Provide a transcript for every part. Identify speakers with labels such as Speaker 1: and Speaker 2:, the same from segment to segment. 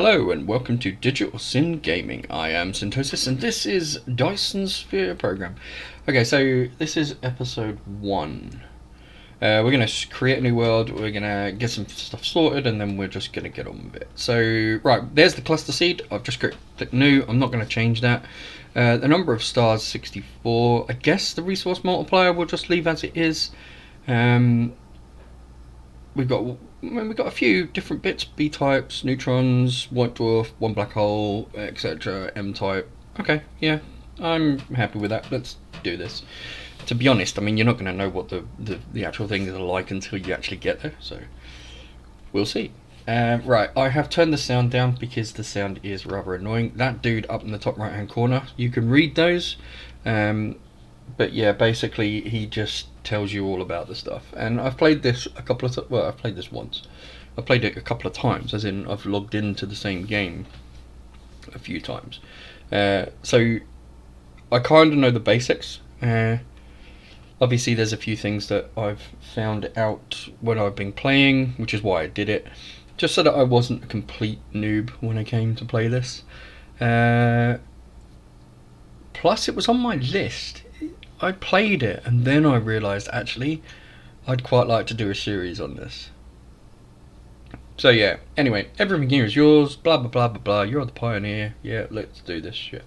Speaker 1: Hello and welcome to Digital Sin Gaming. I am Syntosis and this is Dyson Sphere program. Okay, so this is episode 1. We're going to create a new world, we're going to get some stuff sorted, and then we're just going to get on with it. So, right, there's the cluster seed. I've just clicked new. I'm not going to change that. The number of stars, 64. I guess the resource multiplier we'll just leave as it is. We've got a few different bits: B types, neutrons, white dwarf, one black hole, etc. M type. Okay, yeah, I'm happy with that. Let's do this. To be honest, I mean, you're not going to know what the actual things are like until you actually get there, so we'll see. Right, I have turned the sound down because the sound is rather annoying. That dude up in the top right hand corner, you can read those, but yeah, basically he just tells you all about the stuff. And I've played this a couple of I've played this once. I've played it a couple of times, as in I've logged into the same game a few times. So I kind of know the basics. Obviously there's a few things that I've found out when I've been playing, which is why I did it, just so that I wasn't a complete noob when I came to play this. Plus it was on my list. I played it and then I realised actually I'd quite like to do a series on this. So yeah, anyway, everything here is yours, blah blah blah blah blah, you're the pioneer, yeah, let's do this shit.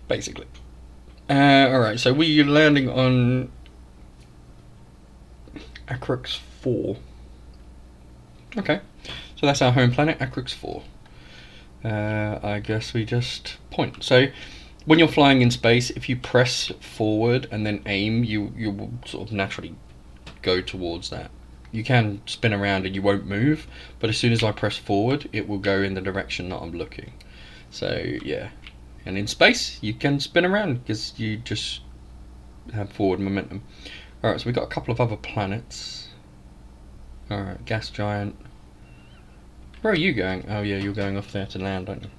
Speaker 1: Basically. Alright, so we're landing on Acrux 4. Okay, so that's our home planet, Acrux 4. I guess we just point. So when you're flying in space, if you press forward and then aim, you will sort of naturally go towards that. You can spin around and you won't move, but as soon as I press forward, it will go in the direction that I'm looking. So yeah, and in space you can spin around because you just have forward momentum. Alright, so we've got a couple of other planets. Alright, gas giant. Where are you going? Oh yeah, you're going off there to land, aren't you?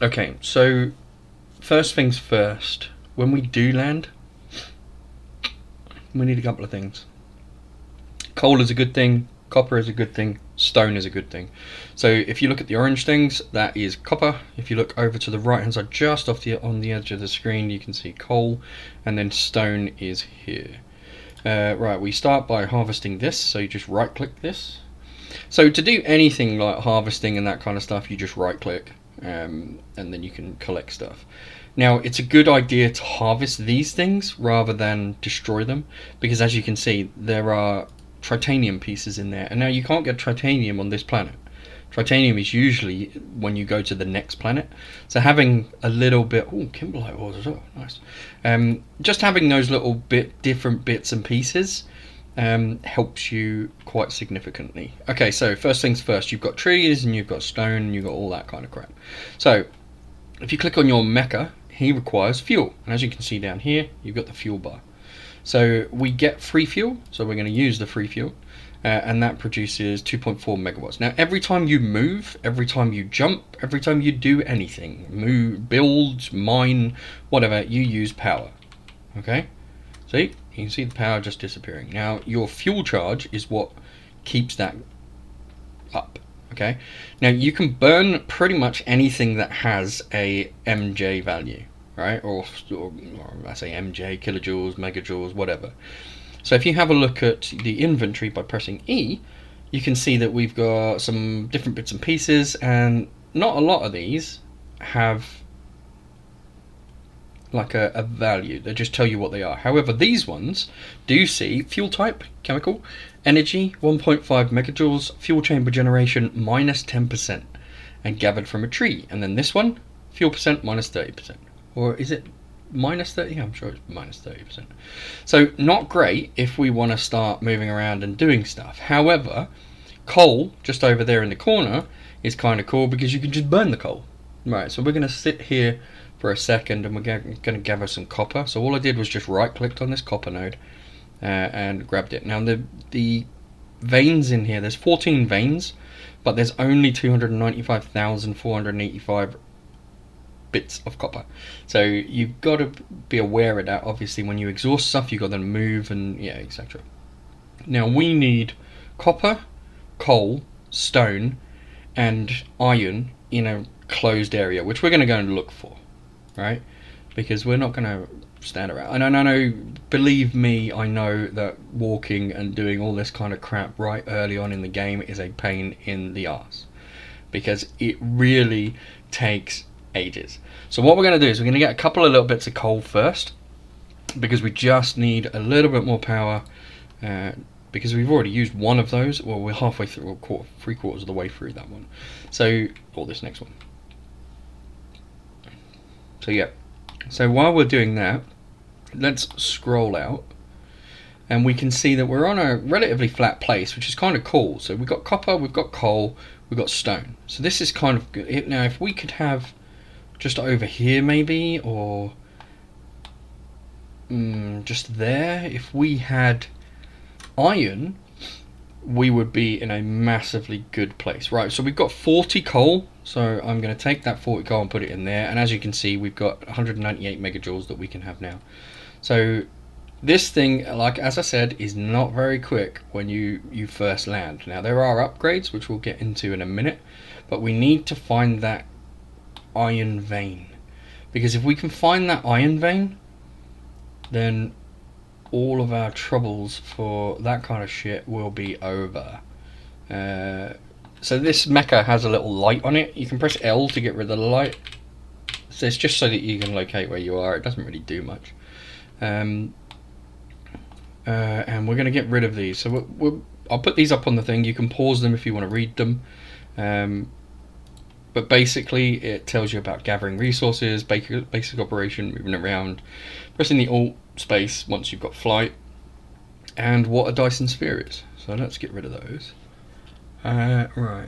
Speaker 1: Okay, so first things first, when we do land, we need a couple of things. Coal is a good thing, copper is a good thing, stone is a good thing. So if you look at the orange things, that is copper. If you look over to the right hand side, just off on the edge of the screen, you can see coal, and then stone is here. Right, we start by harvesting this, so you just right click this. So to do anything like harvesting and that kind of stuff, you just right click, and then you can collect stuff. Now it's a good idea to harvest these things rather than destroy them, because as you can see there are titanium pieces in there, and now you can't get titanium on this planet. Titanium is usually when you go to the next planet, so having a little bit, kimberlite ores as well, nice. Just having those little different bits and pieces helps you quite significantly. Okay, so first things first, you've got trees and you've got stone and you've got all that kind of crap. So if you click on your mecha, he requires fuel, and as you can see down here, you've got the fuel bar. So we get free fuel, so we're going to use the free fuel, and that produces 2.4 megawatts. Now every time you move, every time you jump, every time you do anything, move, build, mine, whatever, you use power. Okay, see, you can see the power just disappearing. Now your fuel charge is what keeps that up. Okay, now you can burn pretty much anything that has a MJ value, right? Or I say MJ, kilojoules, megajoules, whatever. So if you have a look at the inventory by pressing E, you can see that we've got some different bits and pieces, and not a lot of these have like a value. They just tell you what they are. However, these ones do see fuel type, chemical, energy 1.5 megajoules, fuel chamber generation minus 10%, and gathered from a tree. And then this one, fuel percent minus 30%. Or is it minus 30? I'm sure it's minus 30%. So not great if we want to start moving around and doing stuff. However, coal just over there in the corner is kind of cool because you can just burn the coal. Right, so we're going to sit here for a second and we're going to gather some copper. So all I did was just right clicked on this copper node and grabbed it. Now the veins in here, there's 14 veins, but there's only 295,485 bits of copper. So you've got to be aware of that. Obviously when you exhaust stuff, you've got to move and yeah, etc. Now we need copper, coal, stone, and iron in a closed area, which we're going to go and look for, right? Because we're not going to stand around. And I know, believe me, I know that walking and doing all this kind of crap right early on in the game is a pain in the arse, because it really takes ages. So what we're going to do is we're going to get a couple of little bits of coal first, because we just need a little bit more power, because we've already used one of those. Well, we're halfway through, or three quarters of the way through that one. So, or this next one. So yeah. So while we're doing that, let's scroll out, and we can see that we're on a relatively flat place, which is kind of cool. So we've got copper, we've got coal, we've got stone. So this is kind of good. Now, if we could have just over here maybe, or just there, if we had iron, we would be in a massively good place. Right, so we've got 40 coal, so I'm going to take that 40 coal and put it in there, and as you can see, we've got 198 megajoules that we can have now. So this thing, like as I said, is not very quick when you first land. Now, there are upgrades, which we'll get into in a minute, but we need to find that iron vein, because if we can find that iron vein, then all of our troubles for that kind of shit will be over. So this mecha has a little light on it. You can press L to get rid of the light. So it's just so that you can locate where you are. It doesn't really do much. And we're going to get rid of these. So I'll put these up on the thing. You can pause them if you want to read them. But basically it tells you about gathering resources, basic operation, moving around, pressing the Alt space once you've got flight, and what a Dyson sphere is. So let's get rid of those. Right.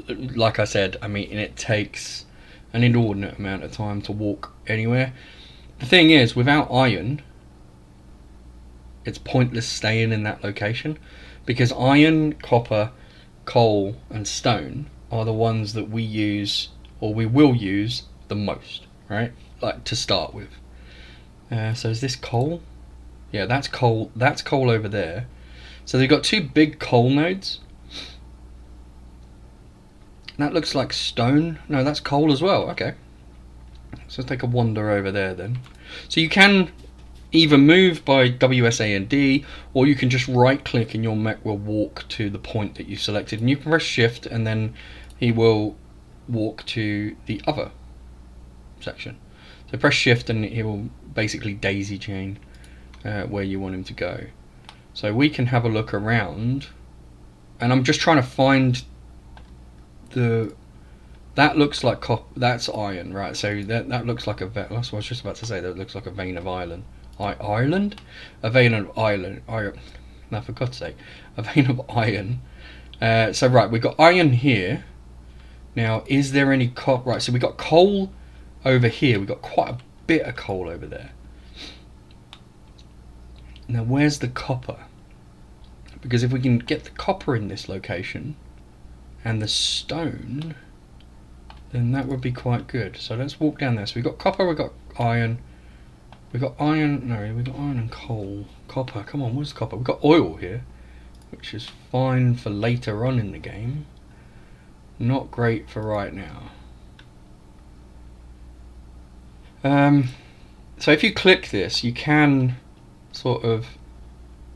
Speaker 1: Like I said, I mean, it takes an inordinate amount of time to walk anywhere. The thing is, without iron, it's pointless staying in that location, because iron, copper, coal, and stone are the ones that we use, or we will use the most, right? Like to start with. So is this coal? Yeah, that's coal. That's coal over there. So they've got two big coal nodes. That looks like stone. No, that's coal as well. Okay. So let's take a wander over there then. So you can either move by WSA and D, or you can just right click and your mech will walk to the point that you selected. And you can press shift and then he will walk to the other section. So press shift and he will basically daisy chain where you want him to go. So we can have a look around, and I'm just trying to find that looks like that's iron, right? So that looks like that's what I was just about to say. That looks like a vein of iron. Ireland? A vein of iron. No, for God's sake, a vein of iron. So right, we've got iron here. Now, is there any copper? Right, so we got coal over here. We've got quite a bit of coal over there. Now, where's the copper? Because if we can get the copper in this location and the stone, then that would be quite good. So let's walk down there. So we've got copper, we've got iron. We've got iron, no, we've got iron and coal. Copper, come on, where's copper? We've got oil here, which is fine for later on in the game. Not great for right now. So if you click this, you can sort of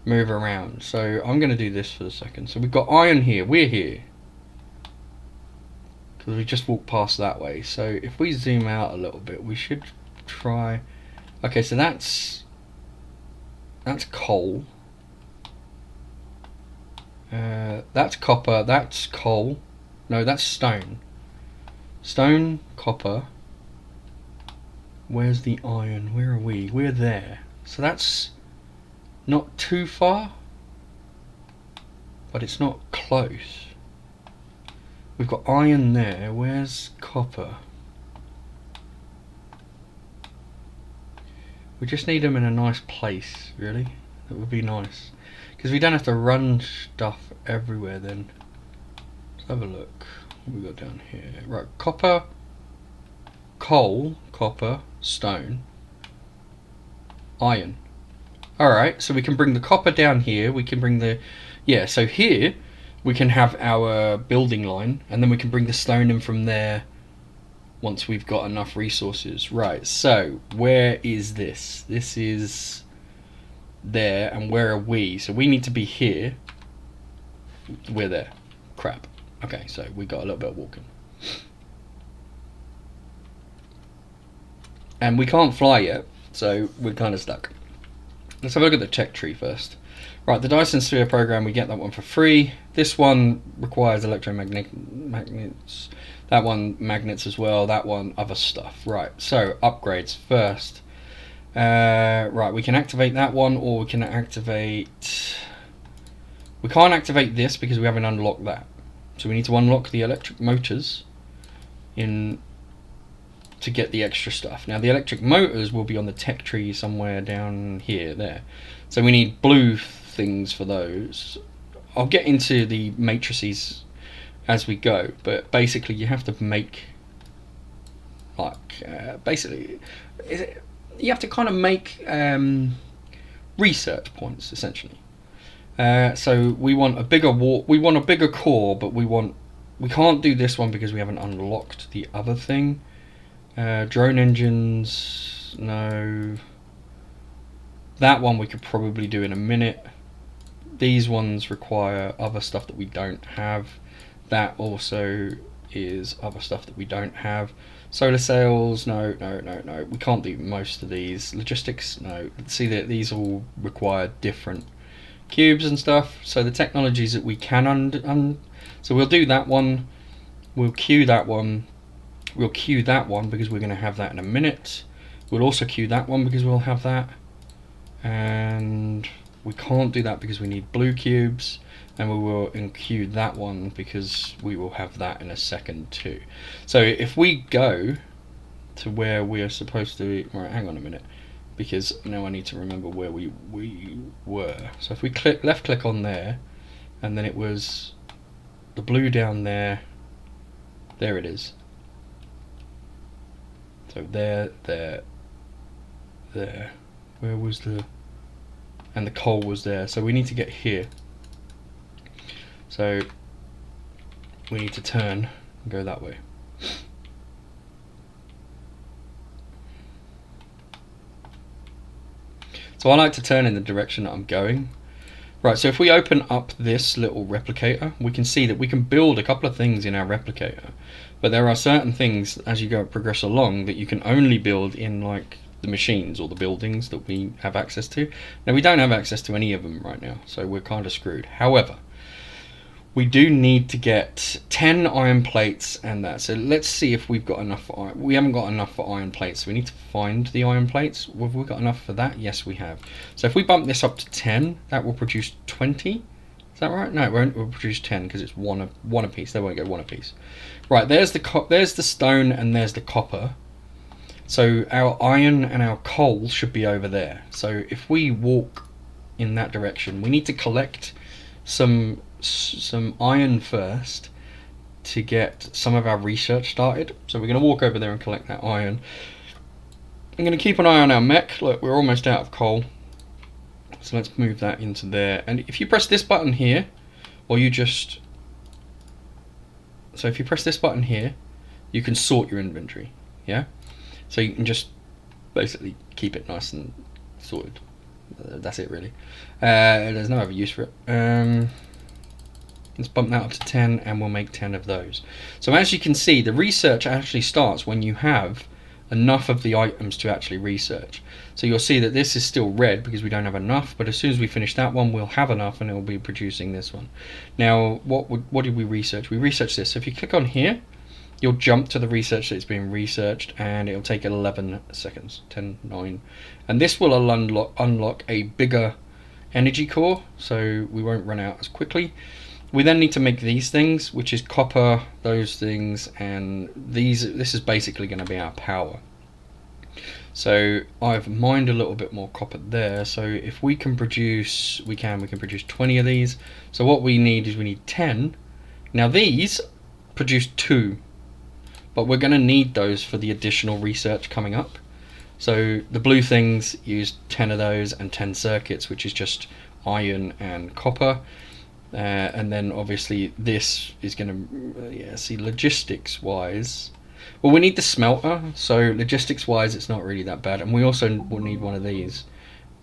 Speaker 1: move around. So I'm going to do this for the second. So we've got iron here, we're here, because we just walked past that way. So if we zoom out a little bit, we should try. Okay, so that's coal. That's copper. That's coal. No, that's stone. Stone, copper. Where's the iron? Where are we? We're there. So that's not too far, but it's not close. We've got iron there. Where's copper? We just need them in a nice place, really. That would be nice, because we don't have to run stuff everywhere then. Let's have a look. What we got down here? Right, copper, coal, copper, stone, iron. Alright, so we can bring the copper down here. We can bring the... Yeah, so here we can have our building line, and then we can bring the stone in from there once we've got enough resources. Right, so where is this? This is there, and where are we? So we need to be here. We're there. Crap. Okay, so we got a little bit of walking. And we can't fly yet, so we're kind of stuck. Let's have a look at the tech tree first. Right, the Dyson Sphere program, we get that one for free. This one requires magnets. That one, magnets as well. That one, other stuff. Right, so upgrades first. Right, we can activate that one, or we can activate... We can't activate this because we haven't unlocked that. So we need to unlock the electric motors in to get the extra stuff. Now the electric motors will be on the tech tree somewhere down here, there. So we need blue things for those. I'll get into the matrices as we go, but basically you have to make like basically you have to kind of make research points essentially. So we want a bigger core, but we can't do this one because we haven't unlocked the other thing. Drone engines, no. That one we could probably do in a minute. These ones require other stuff that we don't have. That also is other stuff that we don't have. Solar sails, no. We can't do most of these. Logistics, no. See that these all require different cubes and stuff. So the technologies that we can so we'll do that one. We'll queue that one. We'll queue that one because we're going to have that in a minute. We'll also queue that one because we'll have that. And we can't do that because we need blue cubes. And we will queue that one because we will have that in a second too. So if we go to where we are supposed to be... Right, hang on a minute. Because now I need to remember where we were. So if we left click on there, and then it was the blue down there. There it is. So there. Where was the... And the coal was there. So we need to get here. So we need to turn and go that way. So I like to turn in the direction that I'm going. Right, so if we open up this little replicator, we can see that we can build a couple of things in our replicator. But there are certain things as you progress along that you can only build in like the machines or the buildings that we have access to. Now we don't have access to any of them right now, so we're kind of screwed. However, we do need to get 10 iron plates and that. So let's see if we've got enough for iron. We haven't got enough for iron plates, so we need to find the iron plates. Have we got enough for that? Yes, we have. So if we bump this up to 10, that will produce 20. Is that right? No, it won't. It will produce 10 because it's one a piece. They won't go one a piece. Right, there's the stone and there's the copper. So our iron and our coal should be over there. So if we walk in that direction, we need to collect some iron first to get some of our research started. So we're going to walk over there and collect that iron. I'm going to keep an eye on our mech. Look, we're almost out of coal. So let's move that into there. And if you press this button here, or you just... So if you press this button here, you can sort your inventory. Yeah? So you can just basically keep it nice and sorted. That's it really. There's no other use for it. Let's bump that up to 10 and we'll make 10 of those. So as you can see, the research actually starts when you have enough of the items to actually research. So you'll see that this is still red because we don't have enough, but as soon as we finish that one, we'll have enough and it will be producing this one. Now, what did we research? We researched this. So if you click on here, you'll jump to the research that's being researched and it'll take 11 seconds, 10, 9. And this will unlock a bigger energy core, so we won't run out as quickly. We then need to make these things, which is copper, those things, and these. This is basically going to be our power. So I've mined a little bit more copper there. So if we can produce, we can produce 20 of these. So what we need is we need 10. Now these produce 2, but we're going to need those for the additional research coming up. So the blue things use 10 of those and 10 circuits, which is just iron and copper. And then obviously this is going to, see, logistics wise, well, we need the smelter, so logistics wise it's not really that bad, and we also will need one of these.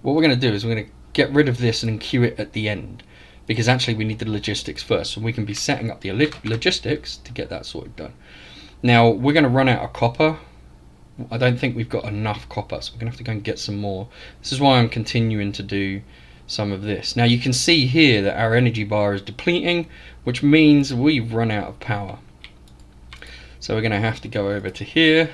Speaker 1: What we're going to do is we're going to get rid of this and then queue it at the end, because actually we need the logistics first, so we can be setting up the logistics to get that sorted done. Now we're going to run out of copper. I don't think we've got enough copper, so we're going to have to go and get some more. This is why I'm continuing to do some of this. Now you can see here that our energy bar is depleting, which means we've run out of power. So we're going to have to go over to here.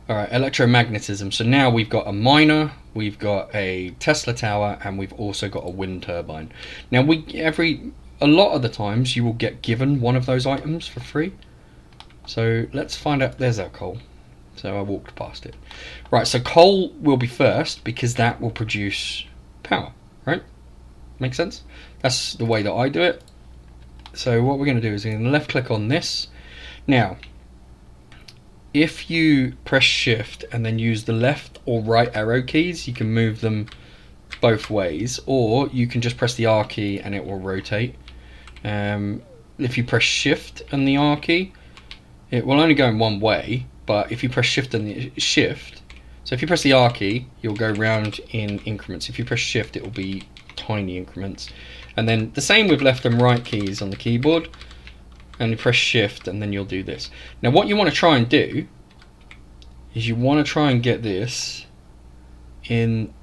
Speaker 1: Alright, electromagnetism. So now we've got a miner, we've got a Tesla tower, and we've also got a wind turbine. Now a lot of the times you will get given one of those items for free. So let's find out. There's our coal. So I walked past it. Right, so coal will be first because that will produce power, right? Make sense? That's the way that I do it. So what we're going to do is we're going to left click on this. Now, if you press shift and then use the left or right arrow keys, you can move them both ways, or you can just press the R key and it will rotate. If you press shift and the R key, it will only go in one way, but if you press shift and the shift, so if you press the R key, you'll go round in increments. If you press shift, it will be tiny increments. And then the same with left and right keys on the keyboard, and you press shift and then you'll do this. Now what you want to try and do is you want to try and get this in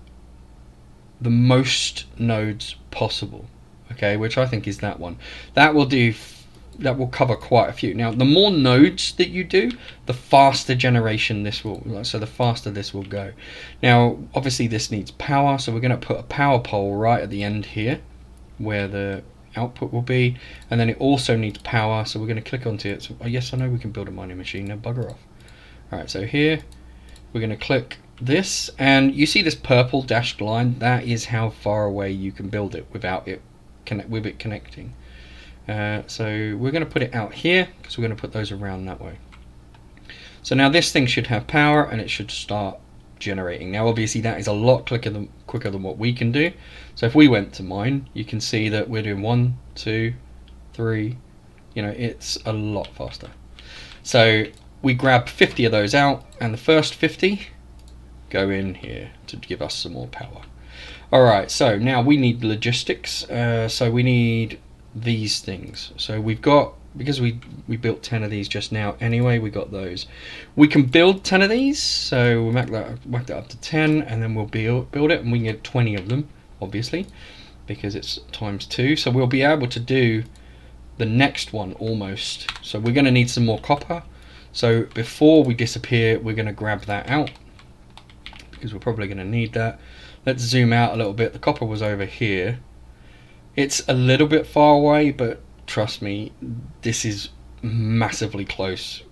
Speaker 1: the most nodes possible, okay, which I think is that one. That will cover quite a few. Now the more nodes that you do, the faster generation this will, so the faster this will go. Now obviously this needs power, so we're going to put a power pole right at the end here where the output will be, and then it also needs power, so we're going to click onto it. So yes, I know we can build a mining machine. Now bugger off. Alright, so here we're going to click this, and you see this purple dashed line. That is how far away you can build it without it connecting. So we're going to put it out here because we're going to put those around that way. So now this thing should have power and it should start generating. Now obviously that is a lot quicker than what we can do. So if we went to mine, you can see that we're doing 1, 2, 3, it's a lot faster. So we grab 50 of those out, and the first 50 go in here to give us some more power. Alright, so now we need logistics. So we need these things. So we've got, because we built 10 of these just now anyway, we got those. We can build 10 of these, so we'll whack that up to 10, and then we'll build it, and we can get 20 of them, obviously, because it's times 2. So we'll be able to do the next one almost. So we're going to need some more copper. So before we disappear, we're going to grab that out, because we're probably going to need that. Let's zoom out a little bit. The copper was over here. It's a little bit far away, but trust me, this is massively close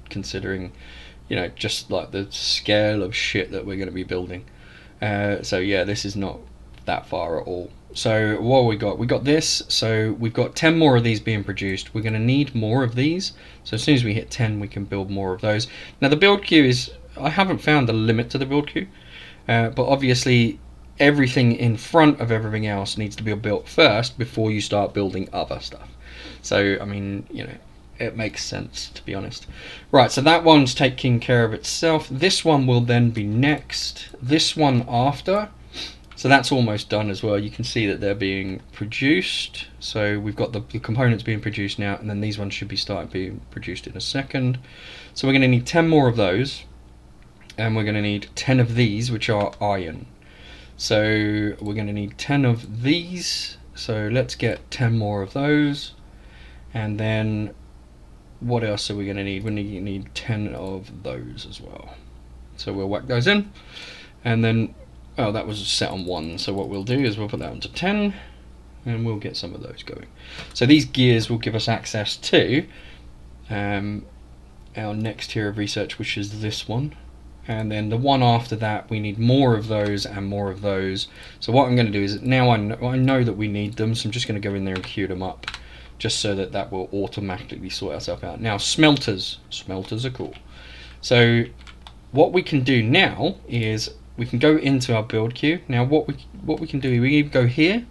Speaker 1: considering, just like the scale of shit that we're going to be building. So yeah, this is not that far at all. So what we got this. So we've got 10 more of these being produced. We're going to need more of these. So as soon as we hit 10, we can build more of those. Now the build queue is, I haven't found the limit to the build queue, but obviously everything in front of everything else needs to be built first before you start building other stuff. So I mean, it makes sense, to be honest. Right, so that one's taking care of itself. This one will then be next. This one after. So that's almost done as well. You can see that they're being produced. So we've got the components being produced now, and then these ones should be starting being produced in a second. So we're going to need 10 more of those, and we're going to need 10 of these, which are iron. So we're going to need 10 of these. So let's get 10 more of those, and then what else are we going to need? We need 10 of those as well. So we'll whack those in, and then, oh, that was set on 1, so what we'll do is we'll put that onto 10, and we'll get some of those going. So these gears will give us access to our next tier of research, which is this one, and then the one after that we need more of those and more of those. So what I'm going to do is, now I know that we need them, so I'm just going to go in there and queue them up, just so that will automatically sort ourselves out. Now smelters are cool. So what we can do now is we can go into our build queue. Now what we can do, we can go here,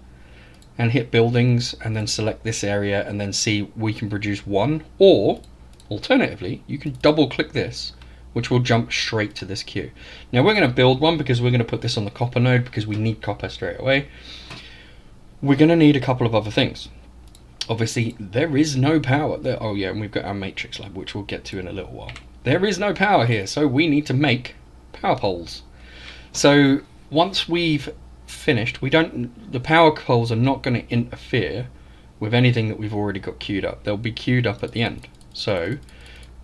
Speaker 1: and hit buildings and then select this area and then see we can produce one, or alternatively you can double click this, which will jump straight to this queue. Now we're going to build one because we're going to put this on the copper node because we need copper straight away. We're going to need a couple of other things. Obviously there is no power there. Oh yeah, and we've got our matrix lab, which we'll get to in a little while. There is no power here, so we need to make power poles. So once we've finished, the power poles are not going to interfere with anything that we've already got queued up. They'll be queued up at the end. So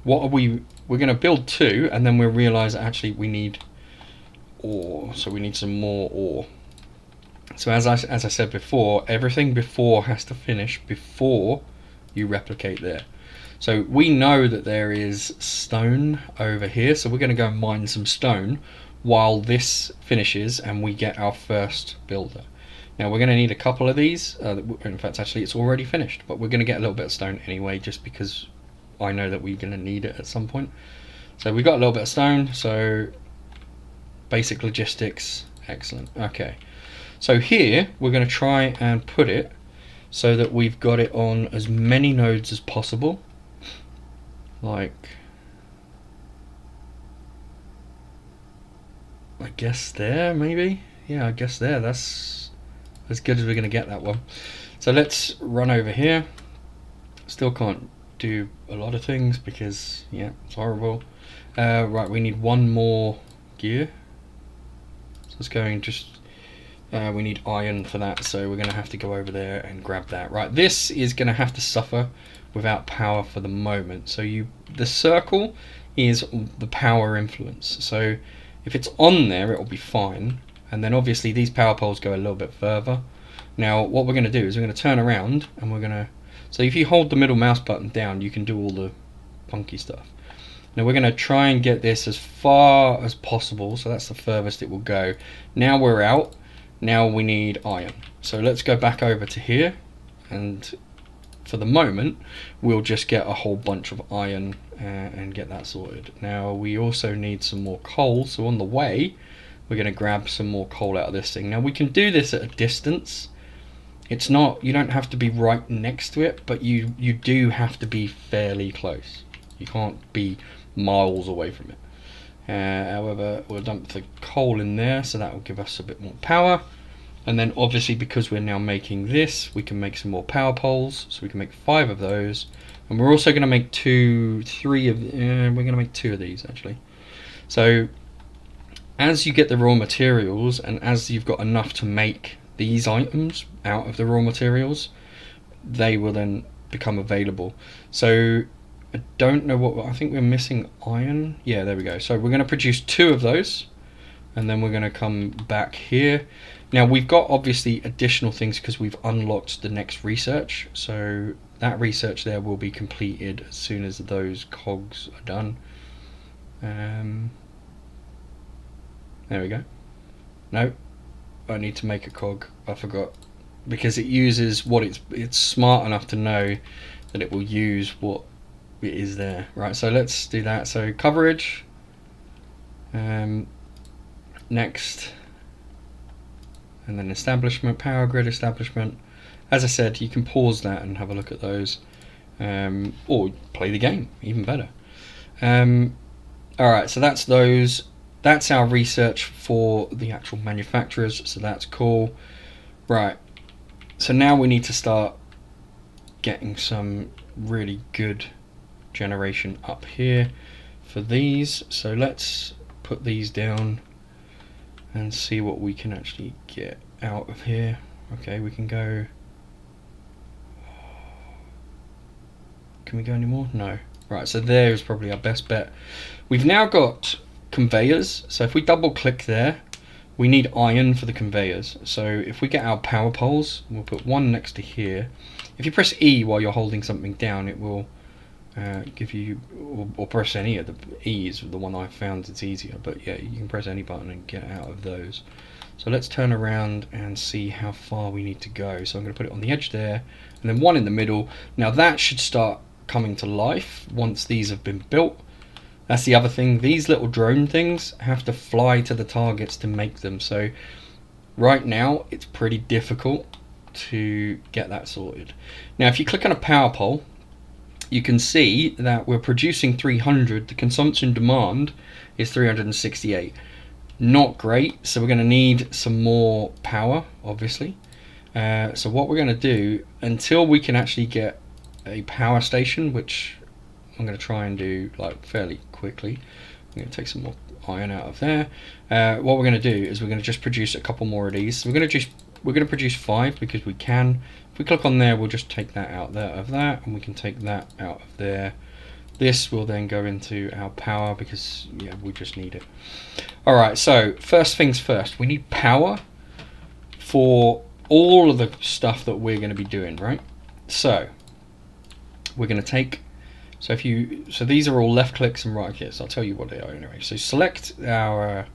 Speaker 1: what are we're going to build 2, and then we'll realize actually we need ore, so we need some more ore. So as I said before, everything before has to finish before you replicate there. So we know that there is stone over here, so we're going to go and mine some stone while this finishes and we get our first builder. Now we're going to need a couple of these. In fact, actually it's already finished, but we're going to get a little bit of stone anyway, just because I know that we're going to need it at some point. So we got a little bit of stone, so basic logistics, excellent. Okay, so here we're going to try and put it so that we've got it on as many nodes as possible. Like, I guess there, maybe? Yeah, I guess there. That's as good as we're going to get that one. So let's run over here. Still can't do a lot of things because, yeah, it's horrible. Right, we need one more gear. So let's go and just... we need iron for that, so we're going to have to go over there and grab that. Right, this is going to have to suffer without power for the moment. So the circle is the power influence. So if it's on there, it will be fine. And then obviously these power poles go a little bit further. Now what we're going to do is we're going to turn around and we're going to... So if you hold the middle mouse button down, you can do all the funky stuff. Now we're going to try and get this as far as possible. So that's the furthest it will go. Now we're out. Now we need iron. So let's go back over to here, and for the moment we'll just get a whole bunch of iron and get that sorted. Now we also need some more coal, so on the way we're going to grab some more coal out of this thing. Now we can do this at a distance. It's not, you don't have to be right next to it, but you do have to be fairly close. You can't be miles away from it. However, we'll dump the coal in there, so that will give us a bit more power. And then obviously because we're now making this, we can make some more power poles, so we can make 5 of those. And we're also going to make 2 of these actually. So as you get the raw materials, and as you've got enough to make these items out of the raw materials, they will then become available. So I don't know what, I think we're missing iron. Yeah, there we go. So we're going to produce 2 of those, and then we're going to come back here. Now we've got obviously additional things because we've unlocked the next research. So that research there will be completed as soon as those cogs are done. There we go. No, I need to make a cog. I forgot, because it uses what it's smart enough to know that it will use what it is there. Right, so let's do that. So coverage, next, and then establishment, power grid establishment. As I said, you can pause that and have a look at those, or play the game, even better. Alright, so that's those. That's our research for the actual manufacturers, so that's cool. Right, so now we need to start getting some really good generation up here for these. So let's put these down and see what we can actually get out of here. Okay, we can go... Can we go any more? No. Right, so there's probably our best bet. We've now got conveyors, so if we double click there, we need iron for the conveyors. So if we get our power poles, we'll put one next to here. If you press E while you're holding something down, it will give you, or press any of the E is the one I found it's easier, but yeah, you can press any button and get out of those. So let's turn around and see how far we need to go. So I'm going to put it on the edge there, and then one in the middle. Now that should start coming to life once these have been built. That's the other thing, these little drone things have to fly to the targets to make them. So right now it's pretty difficult to get that sorted. Now if you click on a power pole, you can see that we're producing 300, the consumption demand is 368. Not great, so we're going to need some more power, obviously. So what we're going to do, until we can actually get a power station, which I'm going to try and do like fairly quickly. I'm going to take some more iron out of there. What we're going to do is we're going to just produce a couple more of these. So we're going to produce 5 because we can. If we click on there, we'll just take that out there of that, and we can take that out of there. This will then go into our power because yeah, we just need it. All right, so first things first, we need power for all of the stuff that we're going to be doing, right? So we're going to take, so these are all left clicks and right clicks. I'll tell you what they are anyway. So select our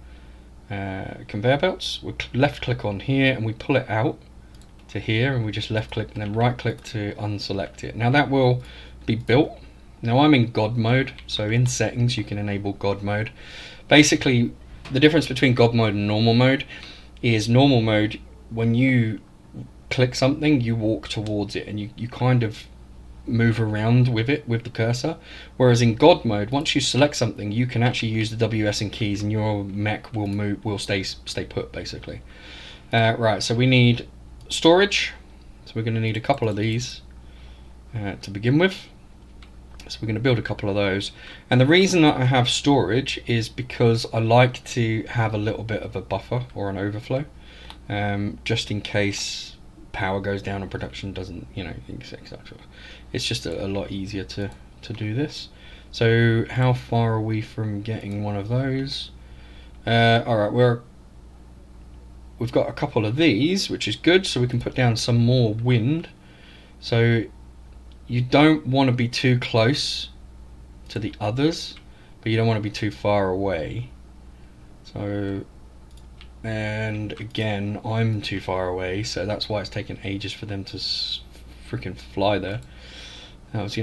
Speaker 1: conveyor belts, we left click on here and we pull it out to here, and we just left click and then right click to unselect it. Now that will be built. Now I'm in God mode, so in settings you can enable God mode. Basically the difference between God mode and normal mode is normal mode, when you click something you walk towards it and you kind of move around with it with the cursor, whereas in God mode, once you select something you can actually use the WS and keys and your mech will stay put basically. Right, so we need storage, so we're going to need a couple of these to begin with. So we're going to build a couple of those, and the reason that I have storage is because I like to have a little bit of a buffer or an overflow, just in case power goes down and production doesn't, etc. It's just a lot easier to do this. So how far are we from getting one of those? Alright, we've got a couple of these, which is good, so we can put down some more wind. So you don't want to be too close to the others, but you don't want to be too far away. So, and again, I'm too far away, so that's why it's taken ages for them to freaking fly there. I was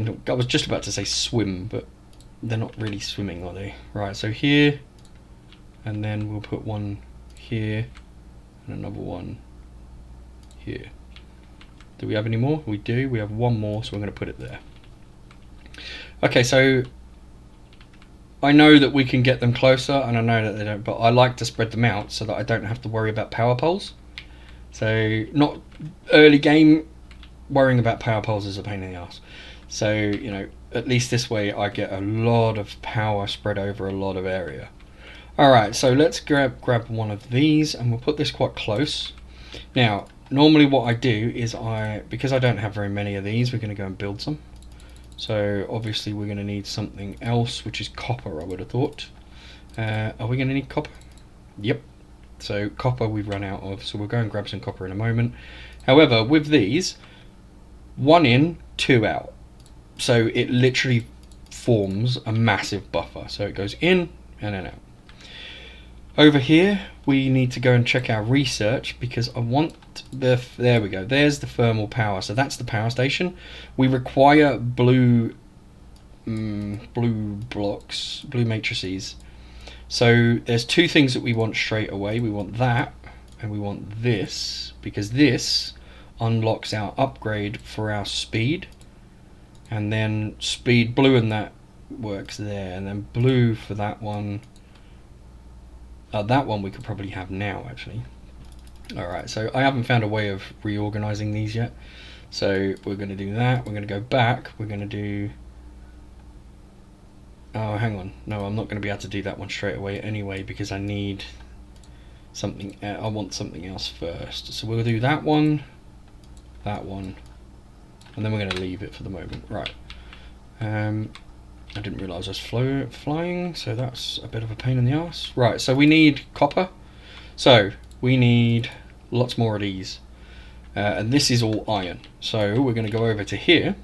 Speaker 1: just about to say swim, but they're not really swimming, are they? Right, so here, and then we'll put one here, and another one here. Do we have any more? We do. We have one more, so we're going to put it there. Okay, so I know that we can get them closer, and I know that they don't, but I like to spread them out so that I don't have to worry about power poles. So not early game, worrying about power poles is a pain in the ass. So, at least this way I get a lot of power spread over a lot of area. Alright, so let's grab one of these, and we'll put this quite close. Now, normally what I do is because I don't have very many of these, we're going to go and build some. So obviously we're going to need something else, which is copper, I would have thought. Are we going to need copper? Yep. So copper we've run out of, so we'll go and grab some copper in a moment. However, with these, 1 in, 2 out. So it literally forms a massive buffer. So it goes in and then out. Over here, we need to go and check our research because I want there we go, there's the thermal power. So that's the power station. We require blue blocks, blue matrices. So there's 2 things that we want straight away. We want that and we want this, because this unlocks our upgrade for our speed. And then speed, blue and that works there, and then blue for that one. That one we could probably have now, actually. Alright, so I haven't found a way of reorganizing these yet. So we're going to do that. We're going to go back. We're going to do... Oh, hang on. No, I'm not going to be able to do that one straight away anyway, because I need something... I want something else first. So we'll do that one, and then we're going to leave it for the moment. Right. I didn't realise I was flying, so that's a bit of a pain in the ass. Right, so we need copper. So we need lots more of these. And this is all iron. So we're going to go over to here.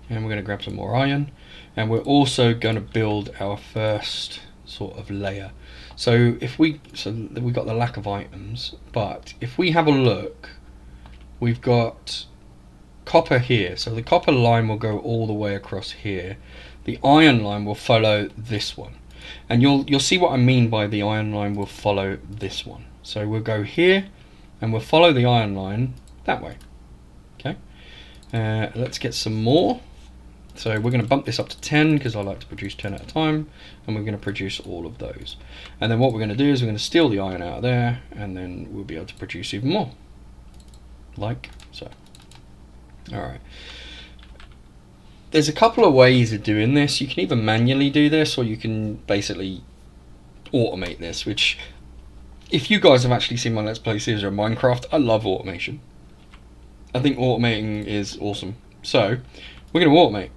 Speaker 1: And we're going to grab some more iron. And we're also going to build our first sort of layer. So we've got the lack of items, but if we have a look, we've got copper here, so the copper line will go all the way across here. The iron line will follow this one, and you'll see what I mean by the iron line will follow this one. So we'll go here and we'll follow the iron line that way. Okay, let's get some more. So we're going to bump this up to 10 because I like to produce 10 at a time, and we're going to produce all of those. And then what we're going to do is we're going to steal the iron out of there, and then we'll be able to produce even more, like so. Alright. There's a couple of ways of doing this. You can either manually do this, or you can basically automate this, which, if you guys have actually seen my Let's Play series of Minecraft, I love automation. I think automating is awesome. So, we're going to automate.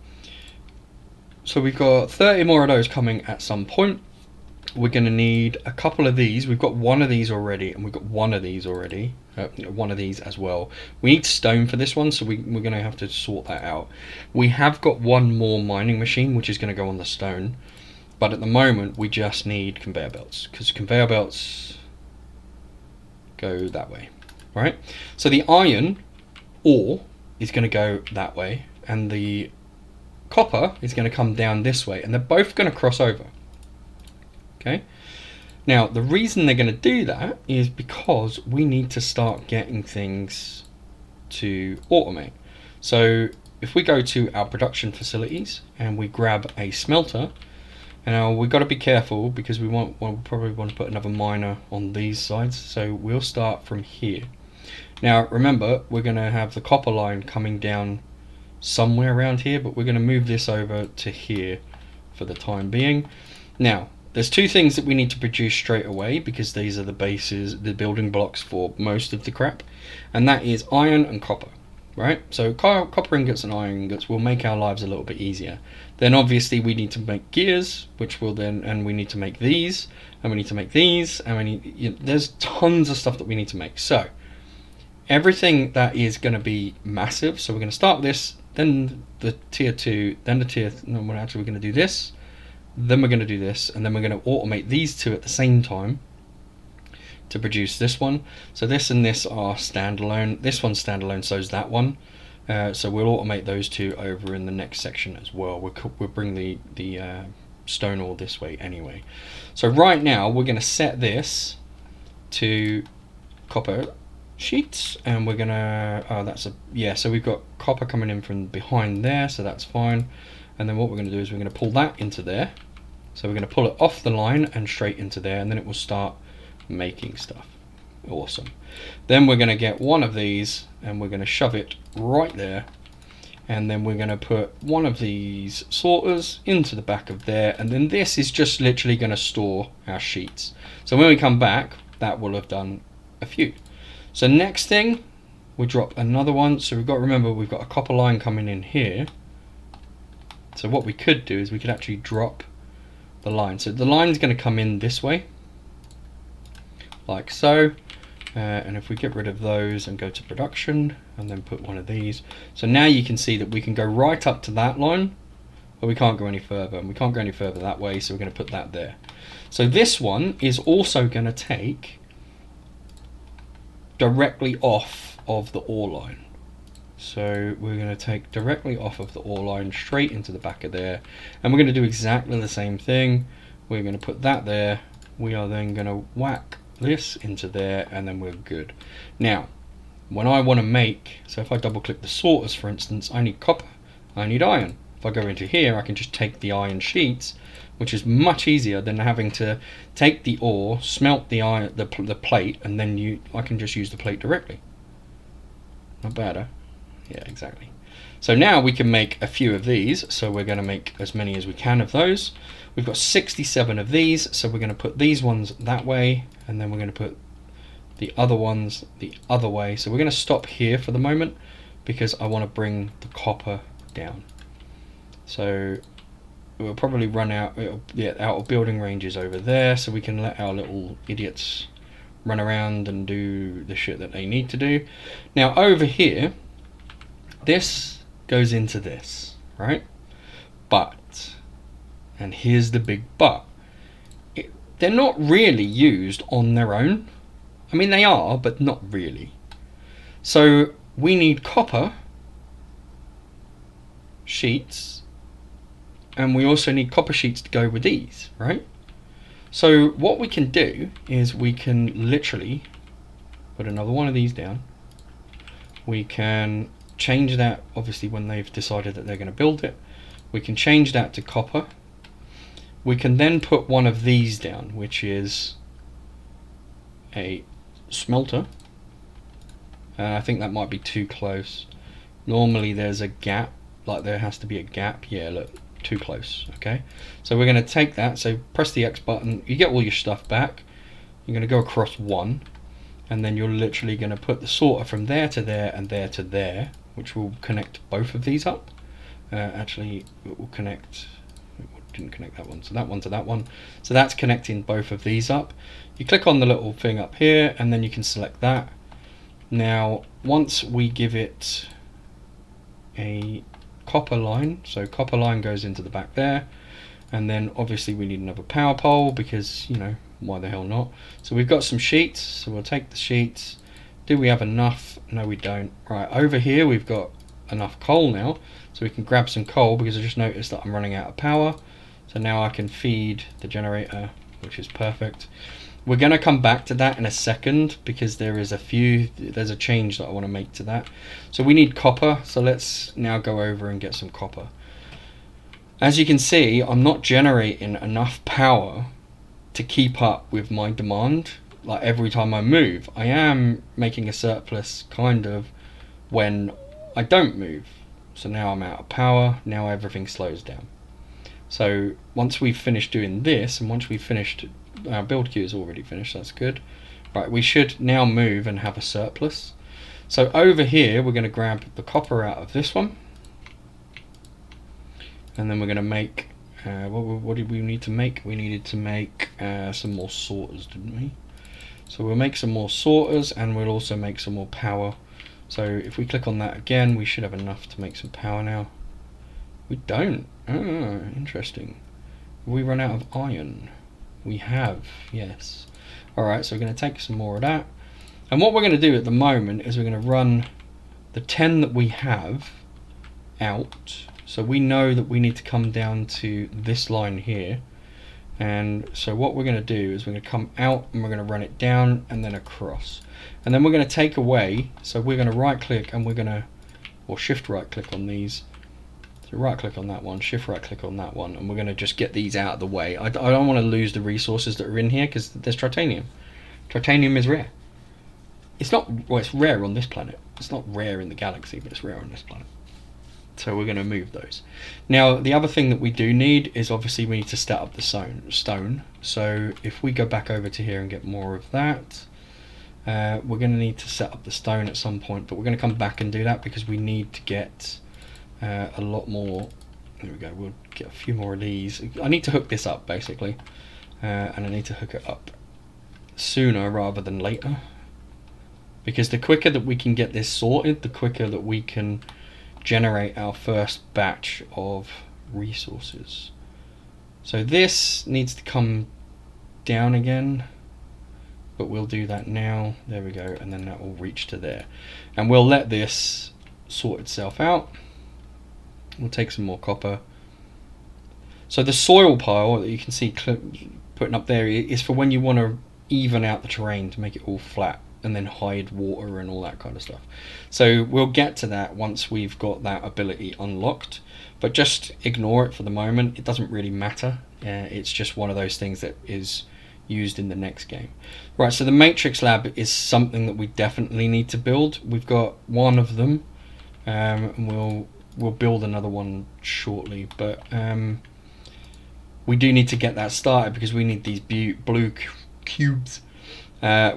Speaker 1: So we've got 30 more of those coming at some point. We're going to need a couple of these. We've got one of these already, and we've got one of these already. One of these as well. We need stone for this one, so we're going to have to sort that out. We have got one more mining machine, which is going to go on the stone. But at the moment, we just need conveyor belts, because conveyor belts go that way, right? So the iron ore is going to go that way, and the copper is going to come down this way, and they're both going to cross over. Okay, now the reason they're going to do that is because we need to start getting things to automate. So if we go to our production facilities and we grab a smelter, now we've got to be careful because we'll probably want to put another miner on these sides, so we'll start from here. Now remember, we're going to have the copper line coming down somewhere around here, but we're going to move this over to here for the time being. Now there's two things that we need to produce straight away, because these are the bases, the building blocks for most of the crap, and that is iron and copper, right? So copper ingots and iron ingots will make our lives a little bit easier. Then obviously we need to make gears, which will then, and we need to make these, and we need to make these, and we need, there's tons of stuff that we need to make. So everything that is going to be massive, so we're going to start with this, then the tier 2, then the tier, no, we're actually going to do this, then we're going to do this, and then we're going to automate these two at the same time to produce this one. So this and this are standalone. This one's standalone, so is that one. So we'll automate those two over in the next section as well. We'll bring the stone ore this way anyway. So right now we're going to set this to copper sheets, and we're gonna so we've got copper coming in from behind there, so that's fine. And then what we're going to do is we're going to pull that into there. So we're going to pull it off the line and straight into there, and then it will start making stuff. Awesome. Then we're going to get one of these and we're going to shove it right there, and then we're going to put one of these sorters into the back of there, and then this is just literally going to store our sheets. So when we come back, that will have done a few. So next thing, we drop another one. So we've got to remember, we've got a copper line coming in here. So what we could do is we could actually drop the line. So the line's going to come in this way, like so. And if we get rid of those and go to production and then put one of these, so now you can see that we can go right up to that line, but we can't go any further, and we can't go any further that way, so we're going to put that there. So this one is also going to take directly off of the ore line. So we're going to take directly off of the ore line straight into the back of there, and we're going to do exactly the same thing. We're going to put that there. We are then going to whack this into there, and then we're good. Now when I want to make, so if I double click the sorters for instance, I need copper, I need iron. If I go into here, I can just take the iron sheets, which is much easier than having to take the ore, smelt the iron, the plate, and then I can just use the plate directly. Not bad, huh? Yeah, exactly. So now we can make a few of these, so we're going to make as many as we can of those. We've got 67 of these, so we're going to put these ones that way, and then we're going to put the other ones the other way. So we're going to stop here for the moment because I want to bring the copper down. So we'll probably run out, out of building ranges over there, so we can let our little idiots run around and do the shit that they need to do. Now over here, this goes into this, right? But, and here's the big but, they're not really used on their own. I mean, they are, but not really. So we need copper sheets, and we also need copper sheets to go with these, right? So what we can do is we can literally put another one of these down. We can change that, obviously, when they've decided that they're going to build it. We can change that to copper. We can then put one of these down, which is a smelter. I think that might be too close. Normally there's a gap, like there has to be a gap. Yeah, look, too close. Okay, so we're going to take that. So press the X button, you get all your stuff back. You're going to go across one, and then you're literally going to put the sorter from there to there and there to there, which will connect both of these up. Actually, it will connect, it didn't connect that one, so that one to that one. So that's connecting both of these up. You click on the little thing up here, and then you can select that. Now, once we give it a copper line, so copper line goes into the back there, and then obviously we need another power pole because, you know, why the hell not? So we've got some sheets, so we'll take the sheets. Do we have enough? No, we don't. Right, over here we've got enough coal now, so we can grab some coal because I just noticed that I'm running out of power. So now I can feed the generator, which is perfect. We're going to come back to that in a second because there's a change that I want to make to that. So we need copper, so let's now go over and get some copper. As you can see, I'm not generating enough power to keep up with my demand. Like every time I move, I am making a surplus kind of when I don't move. So now I'm out of power, now everything slows down. So once we've finished doing this, and once we've finished, our build queue is already finished, that's good. Right, we should now move and have a surplus. So over here, we're going to grab the copper out of this one. And then we're going to make, what did we need to make? We needed to make some more sorters, didn't we? So we'll make some more sorters, and we'll also make some more power. So if we click on that again, we should have enough to make some power now. We don't. Oh, interesting. We run out of iron. We have, yes. Alright, so we're going to take some more of that. And what we're going to do at the moment is we're going to run the 10 that we have out. So we know that we need to come down to this line here. And so what we're going to do is we're going to come out and we're going to run it down and then across. And then we're going to take away, so we're going to right click and we're going to, or shift right click on these. So right click on that one, shift right click on that one, and we're going to just get these out of the way. I don't want to lose the resources that are in here because there's titanium. Titanium is rare. It's not, well, it's rare on this planet. It's not rare in the galaxy, but it's rare on this planet. So we're going to move those. Now the other thing that we do need is obviously we need to set up the stone. So if we go back over to here and get more of that, we're going to need to set up the stone at some point, but we're going to come back and do that because we need to get a lot more. There we go, we'll get a few more of these. I need to hook this up basically, and I need to hook it up sooner rather than later, because the quicker that we can get this sorted, the quicker that we can generate our first batch of resources. So this needs to come down again, but we'll do that now. There we go, and then that will reach to there, and we'll let this sort itself out. We'll take some more copper. So the soil pile that you can see putting up there is for when you want to even out the terrain to make it all flat and then hide water and all that kind of stuff. So we'll get to that once we've got that ability unlocked, but just ignore it for the moment. It doesn't really matter. It's just one of those things that is used in the next game. Right, so the matrix lab is something that we definitely need to build. We've got one of them, and we'll build another one shortly, but we do need to get that started because we need these blue cubes.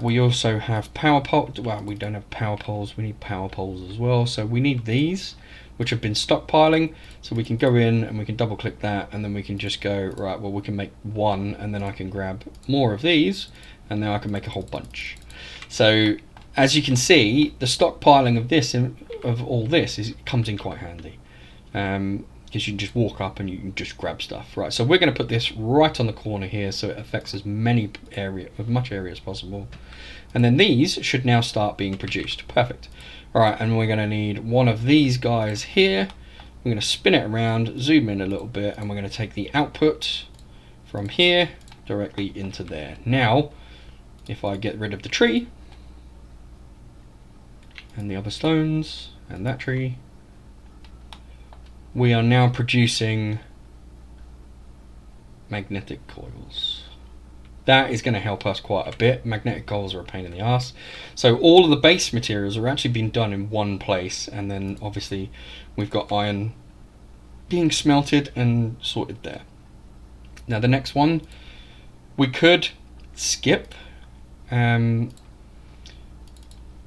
Speaker 1: We also have power poles. Well, we don't have power poles, we need power poles as well. So we need these, which have been stockpiling. So we can go in and we can double click that, and then we can just go, right, well, we can make one, and then I can grab more of these, and then I can make a whole bunch. So as you can see, the stockpiling of this, of all this, comes in quite handy. Because you can just walk up and you can just grab stuff. Right, so we're going to put this right on the corner here so it affects as much area as possible. And then these should now start being produced. Perfect. Alright, and we're going to need one of these guys here. We're going to spin it around, zoom in a little bit, and we're going to take the output from here directly into there. Now, if I get rid of the tree, and the other stones, and that tree. We are now producing magnetic coils. That is going to help us quite a bit. Magnetic coils are a pain in the ass. So all of the base materials are actually being done in one place, and then obviously we've got iron being smelted and sorted there. Now the next one we could skip. We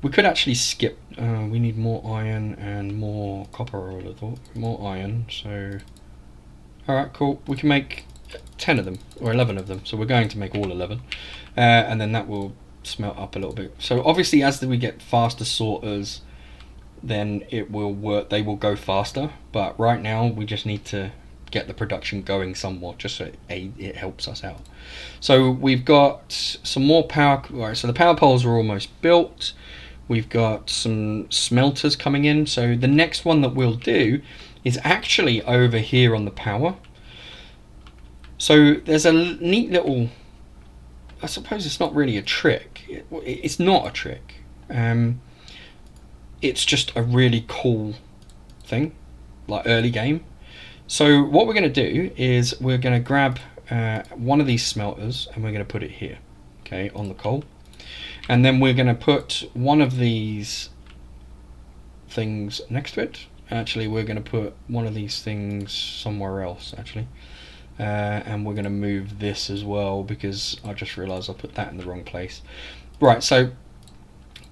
Speaker 1: could actually skip. We need more iron and more copper, I would have thought. More iron, so alright, cool. We can make 10 of them, or 11 of them, so we're going to make all 11. And then that will smelt up a little bit. So obviously as we get faster sorters, then it will work, they will go faster, but right now we just need to get the production going somewhat, just so it helps us out. So we've got some more power. Right, so the power poles are almost built. We've got some smelters coming in. So the next one that we'll do is actually over here on the power. So there's a neat little, I suppose it's not really a trick. It's not a trick. It's just a really cool thing, like early game. So what we're going to do is we're going to grab one of these smelters and we're going to put it here, okay, on the coal. And then we're going to put one of these things next to it. Actually, we're going to put one of these things somewhere else, actually. And we're going to move this as well, because I just realised I put that in the wrong place. Right, so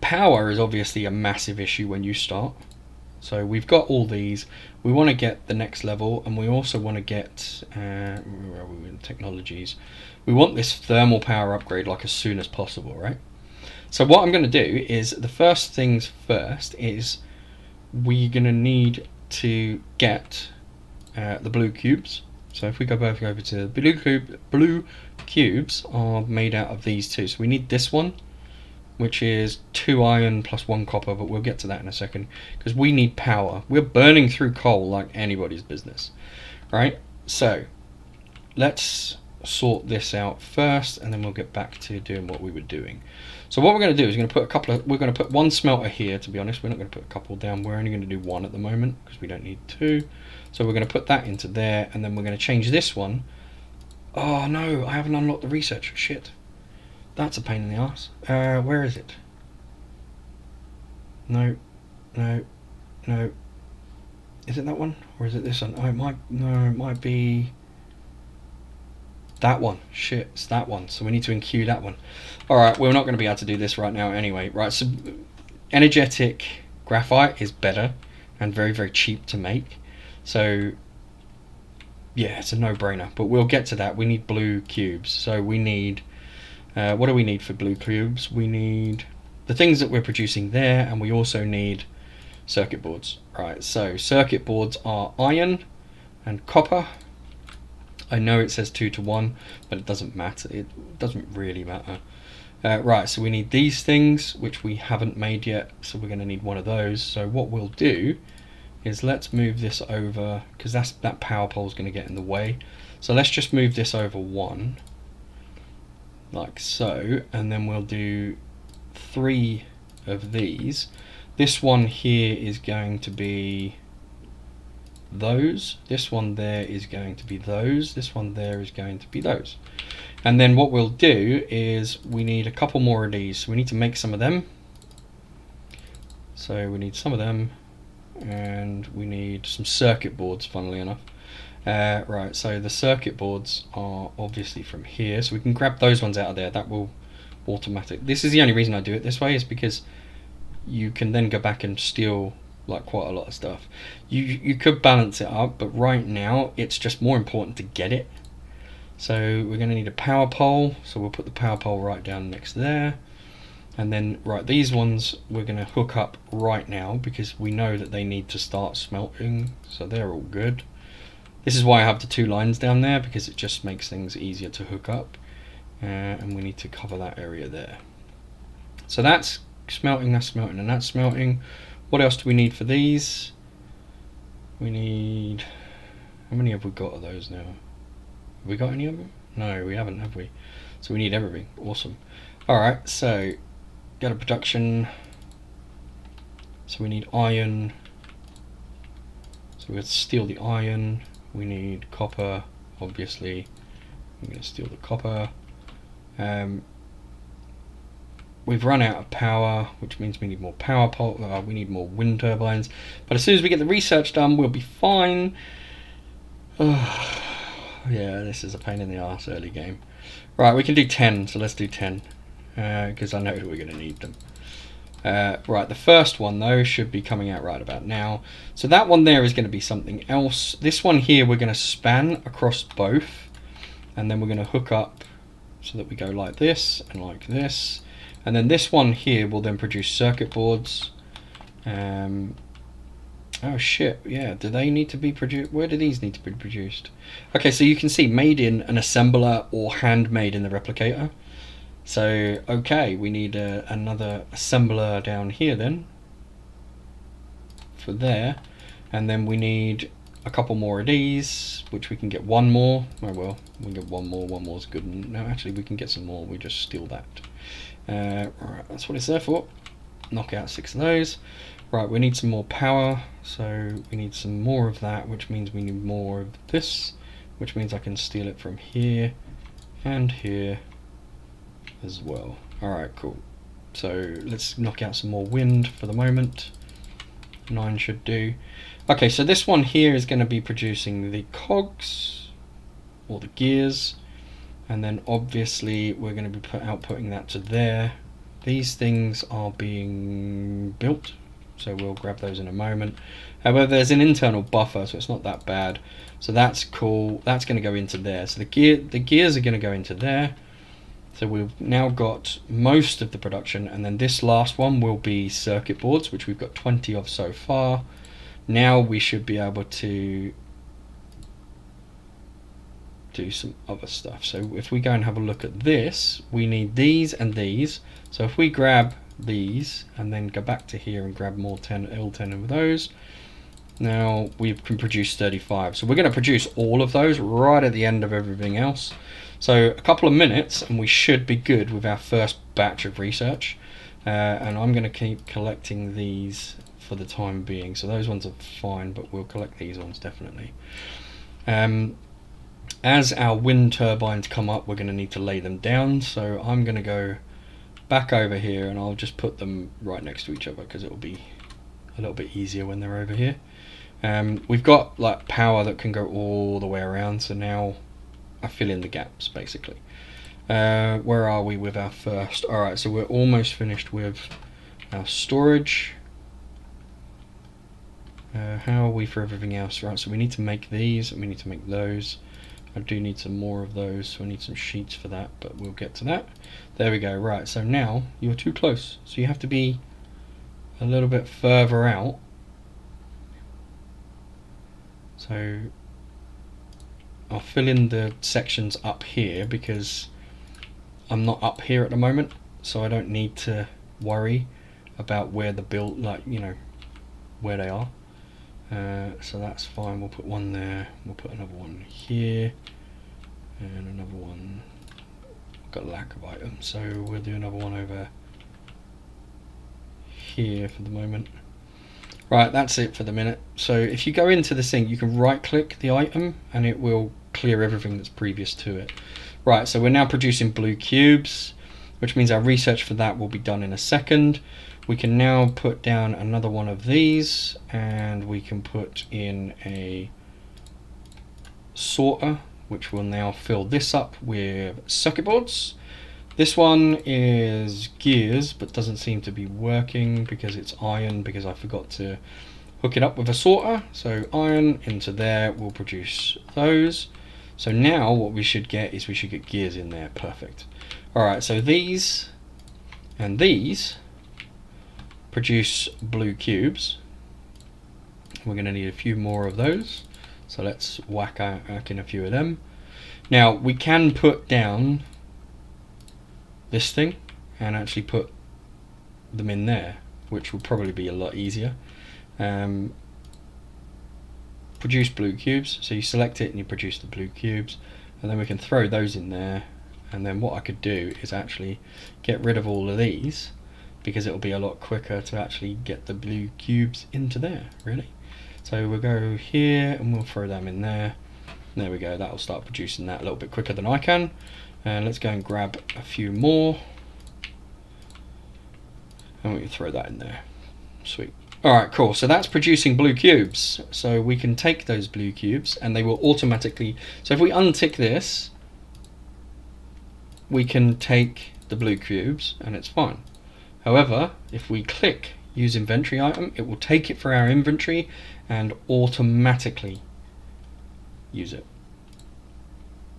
Speaker 1: power is obviously a massive issue when you start. So we've got all these. We want to get the next level, and we also want to get where are we in technologies? We want this thermal power upgrade like as soon as possible, right? So what I'm going to do is, the first things first is we're going to need to get the blue cubes. So if we go back over to the blue cubes are made out of these two. So we need this one, which is 2 iron plus 1 copper, but we'll get to that in a second, because we need power. We're burning through coal like anybody's business, right? So let's sort this out first, and then we'll get back to doing what we were doing. So what we're going to do is we're going to put one smelter here. To be honest, we're not going to put a couple down. We're only going to do one at the moment because we don't need 2. So we're going to put that into there, and then we're going to change this one. Oh no, I haven't unlocked the research. Shit. That's a pain in the ass. Where is it? No. Is it that one? Or is it this one? Oh, it might be that one. Shit, it's that one. So we need to enqueue that one. Alright, we're not going to be able to do this right now anyway. Right, so energetic graphite is better and very, very cheap to make. So yeah, it's a no-brainer. But we'll get to that. We need blue cubes. So we need... what do we need for blue cubes? We need the things that we're producing there, and we also need circuit boards. Right, so circuit boards are iron and copper. I know it says 2 to 1, but it doesn't matter. It doesn't really matter. Right, so we need these things, which we haven't made yet, so we're going to need one of those. So what we'll do is let's move this over, because that power pole is going to get in the way. So let's just move this over 1. Like so, and then we'll do 3 of these. This one here is going to be those. This one there is going to be those. This one there is going to be those. And then what we'll do is we need a couple more of these. So we need to make some of them. So we need some of them, and we need some circuit boards, funnily enough. Right, so the circuit boards are obviously from here, so we can grab those ones out of there. That will automatic. This is the only reason I do it this way, is because you can then go back and steal like quite a lot of stuff. You could balance it up, but right now it's just more important to get it. So we're going to need a power pole, so we'll put the power pole right down next there. And then right, these ones we're going to hook up right now because we know that they need to start smelting, so they're all good. This is why I have the 2 lines down there, because it just makes things easier to hook up. And we need to cover that area there. So that's smelting, and that's smelting. What else do we need for these? We need... How many have we got of those now? Have we got any of them? No, we haven't, have we? So we need everything. Awesome. Alright, so go to production. So we need iron. So we're going to steal the iron. We need copper, obviously. I'm going to steal the copper. We've run out of power, which means we need more power we need more wind turbines. But as soon as we get the research done, we'll be fine. Yeah, this is a pain in the arse early game. Right, we can do 10, so let's do 10. Because I know that we're going to need them. Right, the first one though should be coming out right about now. So that one there is going to be something else. This one here we're going to span across both. And then we're going to hook up so that we go like this and like this. And then this one here will then produce circuit boards. Oh shit, yeah, do they need to be produced? Where do these need to be produced? Okay, so you can see made in an assembler or handmade in the replicator. So, okay, we need another assembler down here then. For there. And then we need a couple more of these, which we can get one more. Oh well, we get one more is good. No, actually we can get some more, we just steal that. Right, that's what it's there for. Knock out 6 of those. Right, we need some more power, so we need some more of that, which means we need more of this, which means I can steal it from here and here as well. Alright, cool. So let's knock out some more wind for the moment. 9 should do. Okay, so this one here is going to be producing the cogs, or the gears, and then obviously we're going to be outputting that to there. These things are being built, so we'll grab those in a moment. However, there's an internal buffer, so it's not that bad. So that's cool. That's going to go into there. So the gears are going to go into there. So we've now got most of the production, and then this last one will be circuit boards, which we've got 20 of so far. Now we should be able to do some other stuff. So if we go and have a look at this, we need these and these. So if we grab these and then go back to here and grab more 10 of those, now we can produce 35. So we're going to produce all of those right at the end of everything else. So a couple of minutes and we should be good with our first batch of research. And I'm going to keep collecting these for the time being. So those ones are fine, but we'll collect these ones definitely. As our wind turbines come up, we're going to need to lay them down. So I'm going to go back over here and I'll just put them right next to each other because it will be a little bit easier when they're over here. We've got like power that can go all the way around, so now I fill in the gaps basically. Where are we with our first? Alright, so we're almost finished with our storage. How are we for everything else? Right, so we need to make these and we need to make those. I do need some more of those, so I need some sheets for that, but we'll get to that. There we go. Right, so now you're too close, so you have to be a little bit further out. So I'll fill in the sections up here because I'm not up here at the moment, so I don't need to worry about where the build, like, you know, where they are. So that's fine. We'll put one there, we'll put another one here, and another one. Got a lack of items, so we'll do another one over here for the moment. Right, that's it for the minute. So if you go into this thing, you can right click the item and it will clear everything that's previous to it. Right, so we're now producing blue cubes, which means our research for that will be done in a second. We can now put down another one of these and we can put in a sorter, which will now fill this up with circuit boards. This one is gears, but doesn't seem to be working because it's iron, because I forgot to hook it up with a sorter. So iron into there will produce those. So now what we should get is we should get gears in there. Perfect. Alright, so these and these produce blue cubes. We're going to need a few more of those. So let's whack in a few of them. Now we can put down this thing and actually put them in there, which will probably be a lot easier. Produce blue cubes, so you select it and you produce the blue cubes, and then we can throw those in there. And then what I could do is actually get rid of all of these because it'll be a lot quicker to actually get the blue cubes into there, really. So we'll go here and we'll throw them in there. There we go, that'll start producing that a little bit quicker than I can. And let's go and grab a few more. And we can throw that in there. Sweet. Alright, cool. So that's producing blue cubes. So we can take those blue cubes and they will automatically... So if we untick this, we can take the blue cubes and it's fine. However, if we click use inventory item, it will take it for our inventory and automatically use it.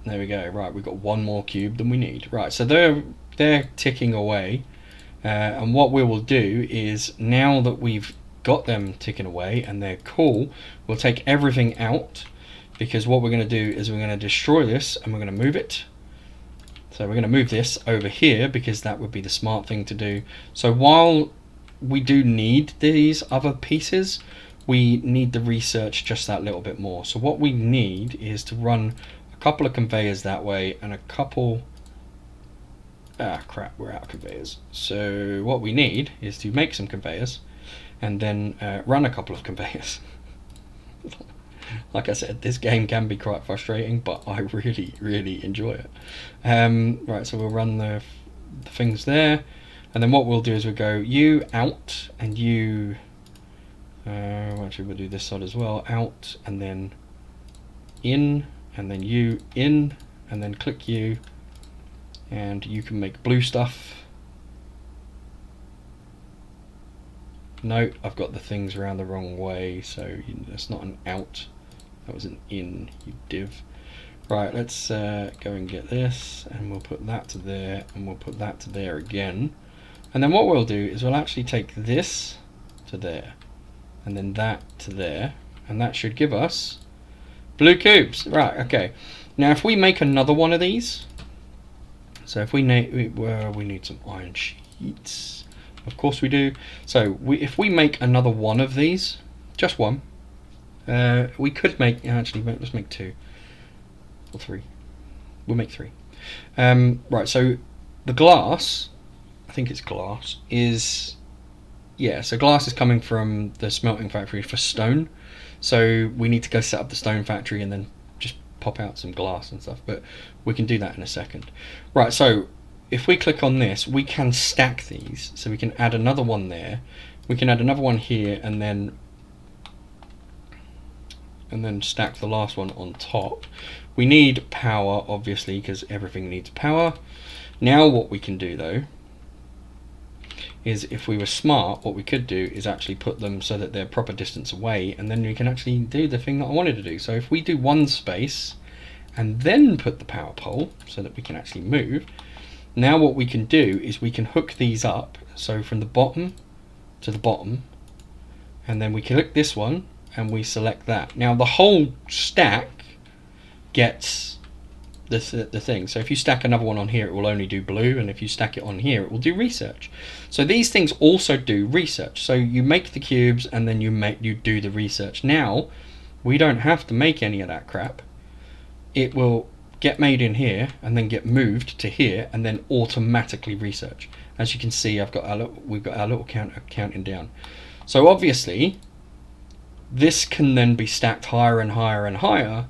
Speaker 1: There we go. Right, we've got one more cube than we need. Right, so they're ticking away. And what we will do is, now that we've got them ticking away and they're cool, we'll take everything out, because what we're going to do is we're going to destroy this and we're going to move it. So we're going to move this over here because that would be the smart thing to do. So while we do need these other pieces, we need the research just that little bit more. So what we need is to run a couple of conveyors that way and a couple... Ah crap, we're out of conveyors. So what we need is to make some conveyors and then run a couple of conveyors. Like I said, this game can be quite frustrating, but I really enjoy it. Right, so we'll run the things there, and then what we'll do is we'll go you out and you... actually we'll do this side as well. Out and then in, and then you in, and then click you. And you can make blue stuff. Note, I've got the things around the wrong way, so that's not an out, that was an in, you div. Right, let's go and get this, and we'll put that to there, and we'll put that to there again. And then what we'll do is we'll actually take this to there, and then that to there, and that should give us blue cubes. Right, okay. Now if we make another one of these, so if we need some iron sheets, of course we do. So if we make another one of these, just one, we could make, actually let's make two or three. We'll make three. Right, so the glass, I think it's glass, is, yeah, so glass is coming from the smelting factory for stone. So we need to go set up the stone factory and then just pop out some glass and stuff, but we can do that in a second. Right, so if we click on this, we can stack these. So we can add another one there, we can add another one here, and then stack the last one on top. We need power, obviously, because everything needs power. Now what we can do though is, if we were smart, what we could do is actually put them so that they're proper distance away, and then we can actually do the thing that I wanted to do. So if we do one space and then put the power pole so that we can actually move, now what we can do is we can hook these up, so from the bottom to the bottom, and then we click this one and we select that. Now the whole stack gets the thing. So if you stack another one on here, it will only do blue, and if you stack it on here, it will do research. So these things also do research. So you make the cubes and then you do the research. Now we don't have to make any of that crap. It will get made in here and then get moved to here and then automatically research. As you can see, we've got our little counter counting down. So obviously this can then be stacked higher and higher and higher,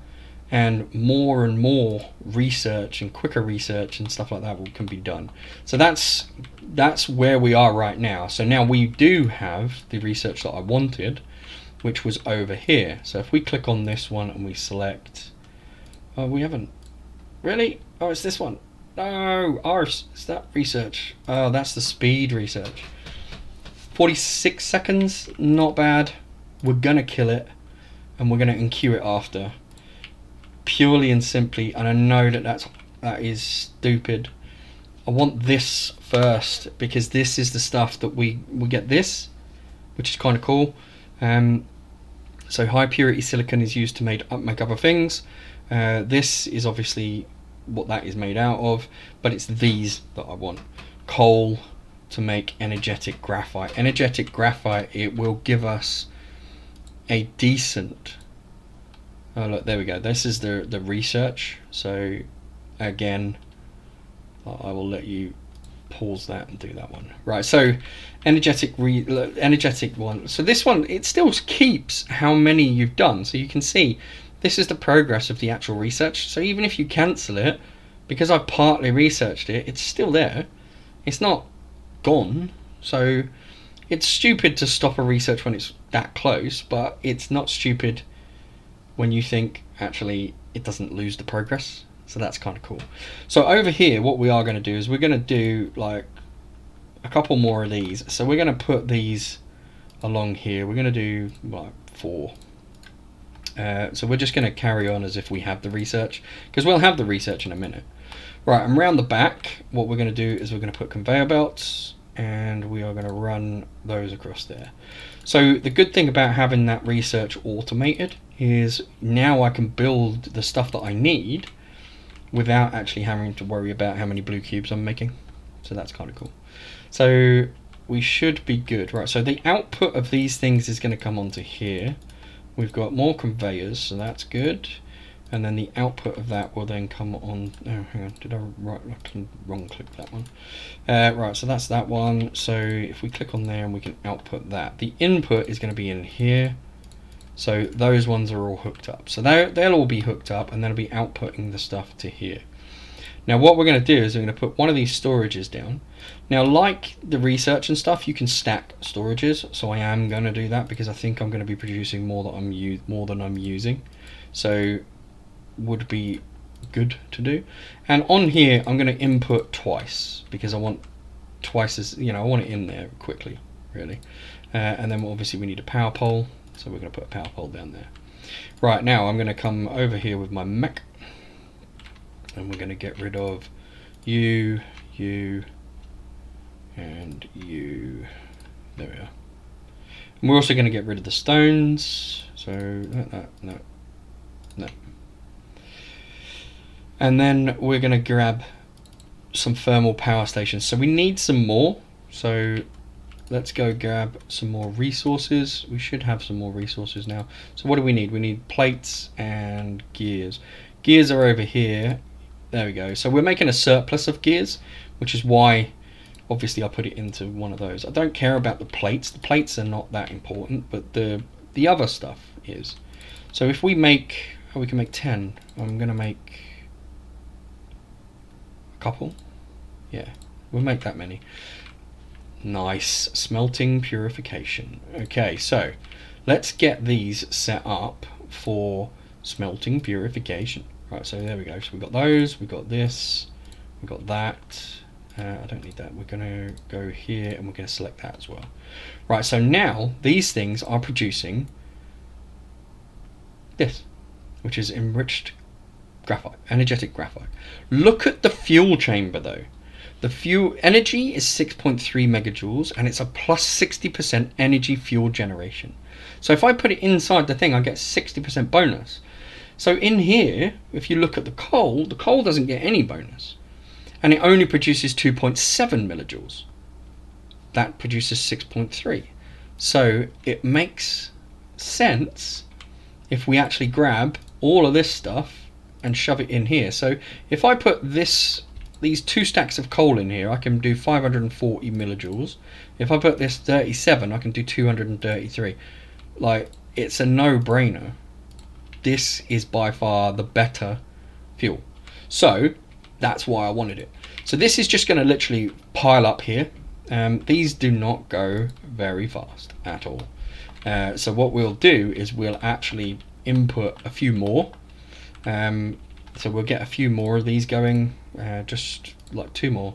Speaker 1: and more research and quicker research and stuff like that can be done. So that's where we are right now. So now we do have the research that I wanted, which was over here. So if we click on this one and we select, oh, we haven't really, oh, it's this one. No, ours, is that research? Oh, that's the speed research. 46 seconds, not bad. We're gonna kill it and we're gonna enqueue it after, purely and simply. And I know that is stupid. I want this first because this is the stuff that we get this, which is kind of cool. So high purity silicon is used to make other things. This is obviously what that is made out of, but it's these that I want. Coal to make energetic graphite. Energetic graphite, it will give us a decent, oh look, there we go, this is the research. So again, I will let you pause that and do that one. Right, so energetic one. So this one, it still keeps how many you've done. So you can see this is the progress of the actual research. So even if you cancel it, because I've partly researched it, it's still there. It's not gone. So it's stupid to stop a research when it's that close, but it's not stupid when you think actually it doesn't lose the progress. So that's kind of cool. So over here, what we are going to do is we're going to do like a couple more of these. So we're going to put these along here. We're going to do like 4. So we're just going to carry on as if we have the research, because we'll have the research in a minute. Right, and round the back, what we're going to do is we're going to put conveyor belts, and we are going to run those across there. So the good thing about having that research automated is now I can build the stuff that I need without actually having to worry about how many blue cubes I'm making. So that's kind of cool. So we should be good. Right, so the output of these things is going to come onto here. We've got more conveyors, so that's good. And then the output of that will then come on. Oh, hang on, did I wrong click that one? Right, so that's that one. So if we click on there and we can output that, the input is going to be in here. So those ones are all hooked up. So they'll all be hooked up, and they'll be outputting the stuff to here. Now what we're going to do is we're going to put one of these storages down. Now, like the research and stuff, you can stack storages. So I am going to do that because I think I'm going to be producing more than I'm using. So would be good to do. And on here, I'm going to input twice because I want twice as, I want it in there quickly, really. And then obviously we need a power pole. So we're going to put a power pole down there. Right, now I'm going to come over here with my mech. And we're going to get rid of you, and you. There we are. And we're also going to get rid of the stones. So, no. And then we're going to grab some thermal power stations. So we need some more. So let's go grab some more resources. We should have some more resources now. So what do we need? We need plates and gears. Gears are over here. There we go. So we're making a surplus of gears, which is why obviously I put it into one of those. I don't care about the plates. The plates are not that important, but the other stuff is. So if we make, we can make 10. I'm going to make a couple. Yeah, we'll make that many. Nice. Smelting purification. Okay, so let's get these set up for smelting purification. Right, so there we go. So we've got those, we've got this, we've got that. I don't need that. We're going to go here and we're going to select that as well. Right, so now these things are producing this, which is enriched graphite, energetic graphite. Look at the fuel chamber though. The fuel energy is 6.3 megajoules and it's a plus 60% energy fuel generation. So if I put it inside the thing, I get 60% bonus. So in here, if you look at the coal doesn't get any bonus. And it only produces 2.7 millijoules. That produces 6.3. So it makes sense if we actually grab all of this stuff and shove it in here. So if I put these 2 stacks of coal in here, I can do 540 millijoules. If I put this 37, I can do 233. Like, it's a no-brainer. This is by far the better fuel. So that's why I wanted it. So this is just going to literally pile up here. These do not go very fast at all. So what we'll do is we'll actually input a few more. So we'll get a few more of these going, just like 2 more,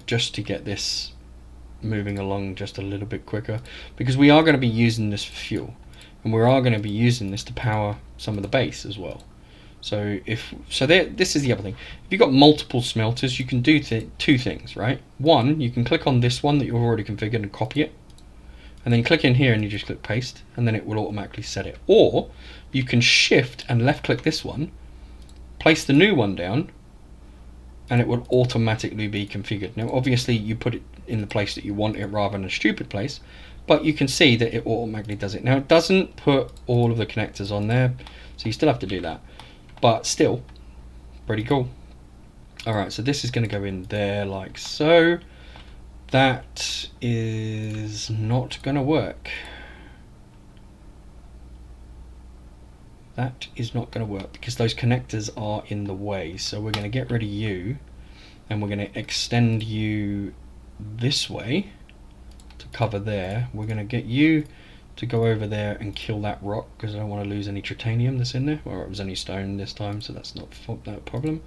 Speaker 1: just to get this moving along just a little bit quicker, because we are going to be using this for fuel. And we are going to be using this to power some of the base as well. So this is the other thing. If you've got multiple smelters, you can do 2 things, right? One, you can click on this one that you've already configured and copy it. And then you click in here and you just click paste, and then it will automatically set it. Or you can shift and left click this one, place the new one down, and it will automatically be configured. Now obviously you put it in the place that you want it rather than a stupid place, but you can see that it automatically does it. Now it doesn't put all of the connectors on there, so you still have to do that, but still pretty cool. Alright, so this is going to go in there like so. That is not going to work. That is not going to work because those connectors are in the way. So we're going to get rid of you, and we're going to extend you this way to cover there. We're going to get you to go over there and kill that rock because I don't want to lose any titanium that's in there. Well, it was only stone this time, so that's not that problem.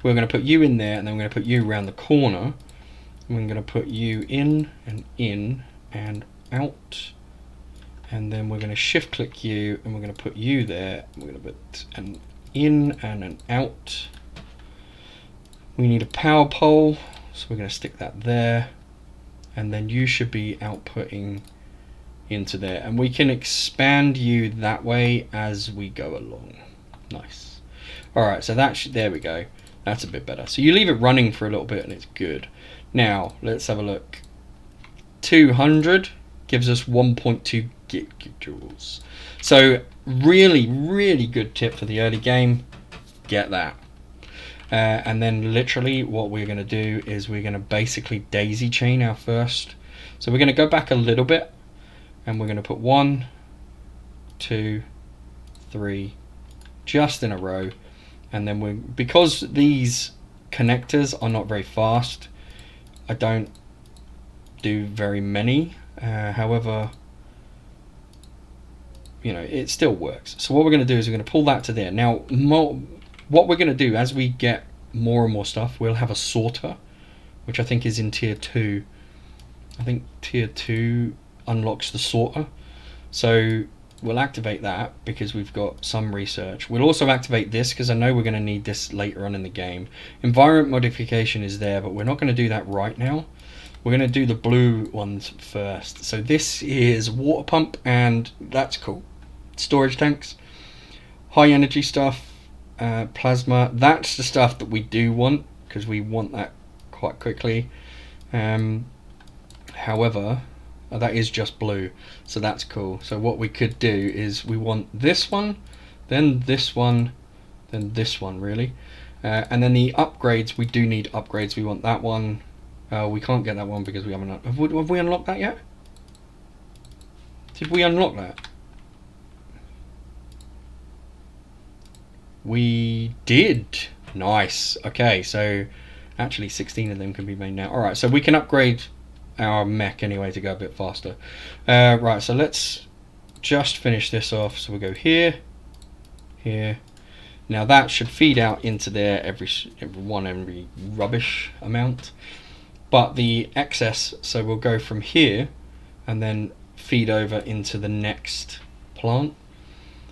Speaker 1: We're going to put you in there, and then we're going to put you around the corner. And we're going to put you in and out. And then we're going to shift click you, and we're going to put you there. We're going to put an in and an out. We need a power pole, so we're going to stick that there. And then you should be outputting into there. And we can expand you that way as we go along. Nice. Alright, so there we go. That's a bit better. So you leave it running for a little bit and it's good. Now, let's have a look. 200 gives us 1.2 gigajoules. So really, really good tip for the early game. Get that. And then literally what we're going to do is we're going to basically daisy chain our first. So we're going to go back a little bit and we're going to put 1, 2, 3 just in a row. And then because these connectors are not very fast, I don't do very many. However, you know, it still works. So what we're going to do is we're going to pull that to there. Now, what we're going to do as we get more and more stuff, we'll have a sorter, which I think is in tier 2. I think tier 2 unlocks the sorter. So we'll activate that because we've got some research. We'll also activate this because I know we're going to need this later on in the game. Environment modification is there, but we're not going to do that right now. We're going to do the blue ones first. So this is water pump, and that's cool. Storage tanks, high energy stuff, plasma. That's the stuff that we do want because we want that quite quickly. However, that is just blue, so that's cool. So what we could do is we want this one, then this one, then this one really. And then the upgrades, we do need upgrades. We want that one. We can't get that one because we haven't. Have we unlocked that yet? Did we unlock that? We did. Nice. Okay, so actually 16 of them can be made now. Alright, so we can upgrade our mech anyway to go a bit faster. Right, so let's just finish this off. So we'll go here, here. Now that should feed out into there every rubbish amount. But the excess, so we'll go from here and then feed over into the next plant.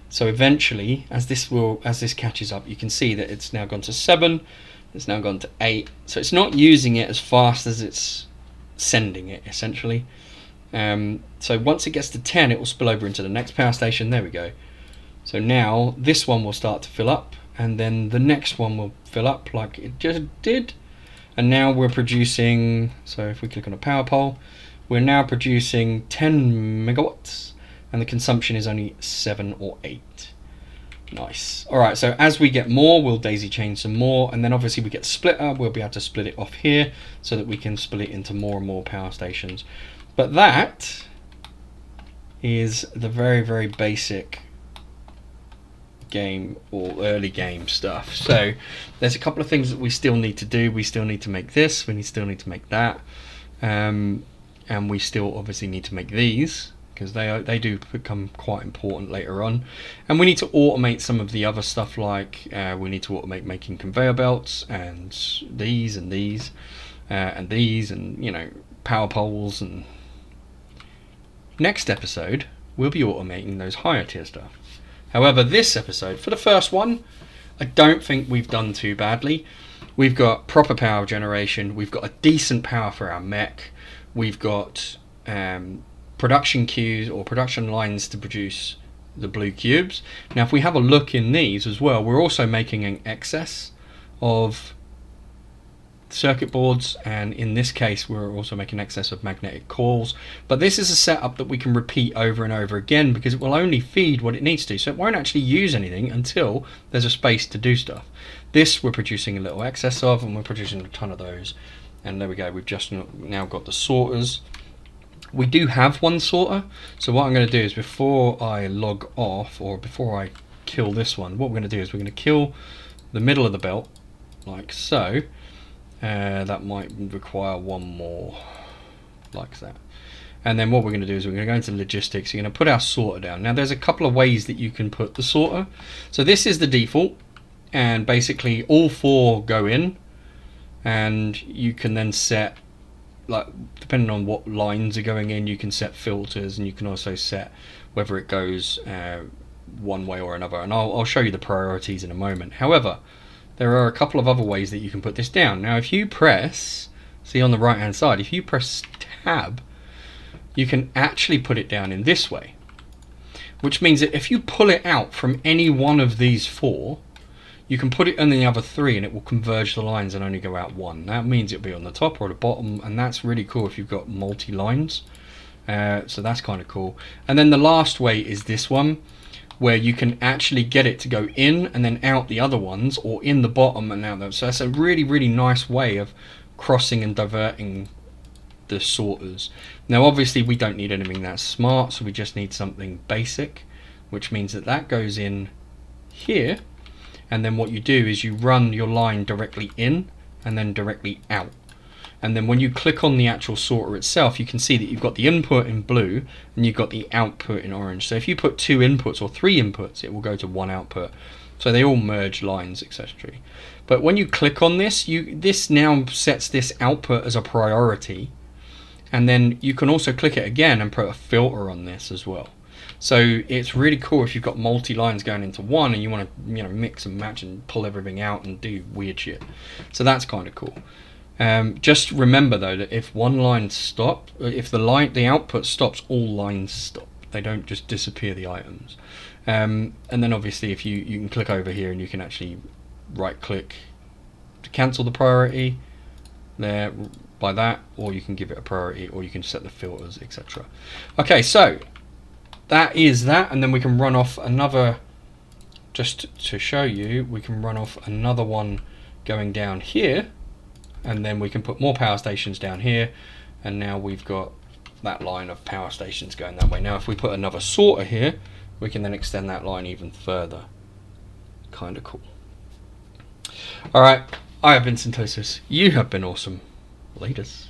Speaker 1: So eventually, as this catches up, you can see that it's now gone to 7, it's now gone to 8. So it's not using it as fast as it's sending it, essentially. So once it gets to 10, it will spill over into the next power station. There we go. So now this one will start to fill up, and then the next one will fill up like it just did. And now we're producing, so if we click on a power pole, we're now producing 10 megawatts, and the consumption is only 7 or 8. Nice. Alright, so as we get more, we'll daisy chain some more, and then obviously we get splitter, we'll be able to split it off here, so that we can split it into more and more power stations. But that is the very, very basic game or early game stuff. So there's a couple of things that we still need to do. We still need to make this, we still need to make that, and we still obviously need to make these because they do become quite important later on. And we need to automate some of the other stuff, like we need to automate making conveyor belts and these and these and these, and you know, power poles. And next episode we'll be automating those higher tier stuff. However, this episode, for the first one, I don't think we've done too badly. We've got proper power generation, we've got a decent power for our mech, we've got production queues or production lines to produce the blue cubes. Now if we have a look in these as well, we're also making an excess of circuit boards, and in this case we're also making excess of magnetic coils. But this is a setup that we can repeat over and over again because it will only feed what it needs to, so it won't actually use anything until there's a space to do stuff. This we're producing a little excess of, and we're producing a ton of those. And there we go, we've just now got the sorters. We do have one sorter, so what I'm going to do is before I log off, or before I kill this one, what we're going to do is we're going to kill the middle of the belt like so. That might require one more like that. And then what we're going to do is we're going to go into logistics. You're going to put our sorter down. Now there's a couple of ways that you can put the sorter. So this is the default, and basically all four go in, and you can then set, like, depending on what lines are going in, you can set filters, and you can also set whether it goes one way or another, and I'll show you the priorities in a moment. However, there are a couple of other ways that you can put this down. Now if you press, see on the right hand side, if you press tab, you can actually put it down in this way, which means that if you pull it out from any one of these four, you can put it on the other three and it will converge the lines and only go out one. That means it'll be on the top or the bottom, and that's really cool if you've got multi-lines. So that's kind of cool. And then the last way is this one, where you can actually get it to go in and then out the other ones, or in the bottom and out those. So that's a really, really nice way of crossing and diverting the sorters. Now obviously we don't need anything that smart, so we just need something basic, which means that that goes in here, and then what you do is you run your line directly in and then directly out. And then when you click on the actual sorter itself, you can see that you've got the input in blue and you've got the output in orange. So if you put 2 inputs or 3 inputs, it will go to 1 output. So they all merge lines, etc. But when you click on this, this now sets this output as a priority. And then you can also click it again and put a filter on this as well. So it's really cool if you've got multi-lines going into one and you want to, mix and match and pull everything out and do weird shit. So that's kind of cool. Just remember though that if one line stops, if the output stops, all lines stop. They don't just disappear, the items. And then obviously if you can click over here and you can actually right click to cancel the priority there by that, or you can give it a priority, or you can set the filters, etc. Okay, so that is that, and then we can run off another, just to show you, we can run off another one going down here. And then we can put more power stations down here, and now we've got that line of power stations going that way. Now if we put another sorter here, we can then extend that line even further. Kind of cool. Alright, I have been Syntosis. You have been awesome. Laters.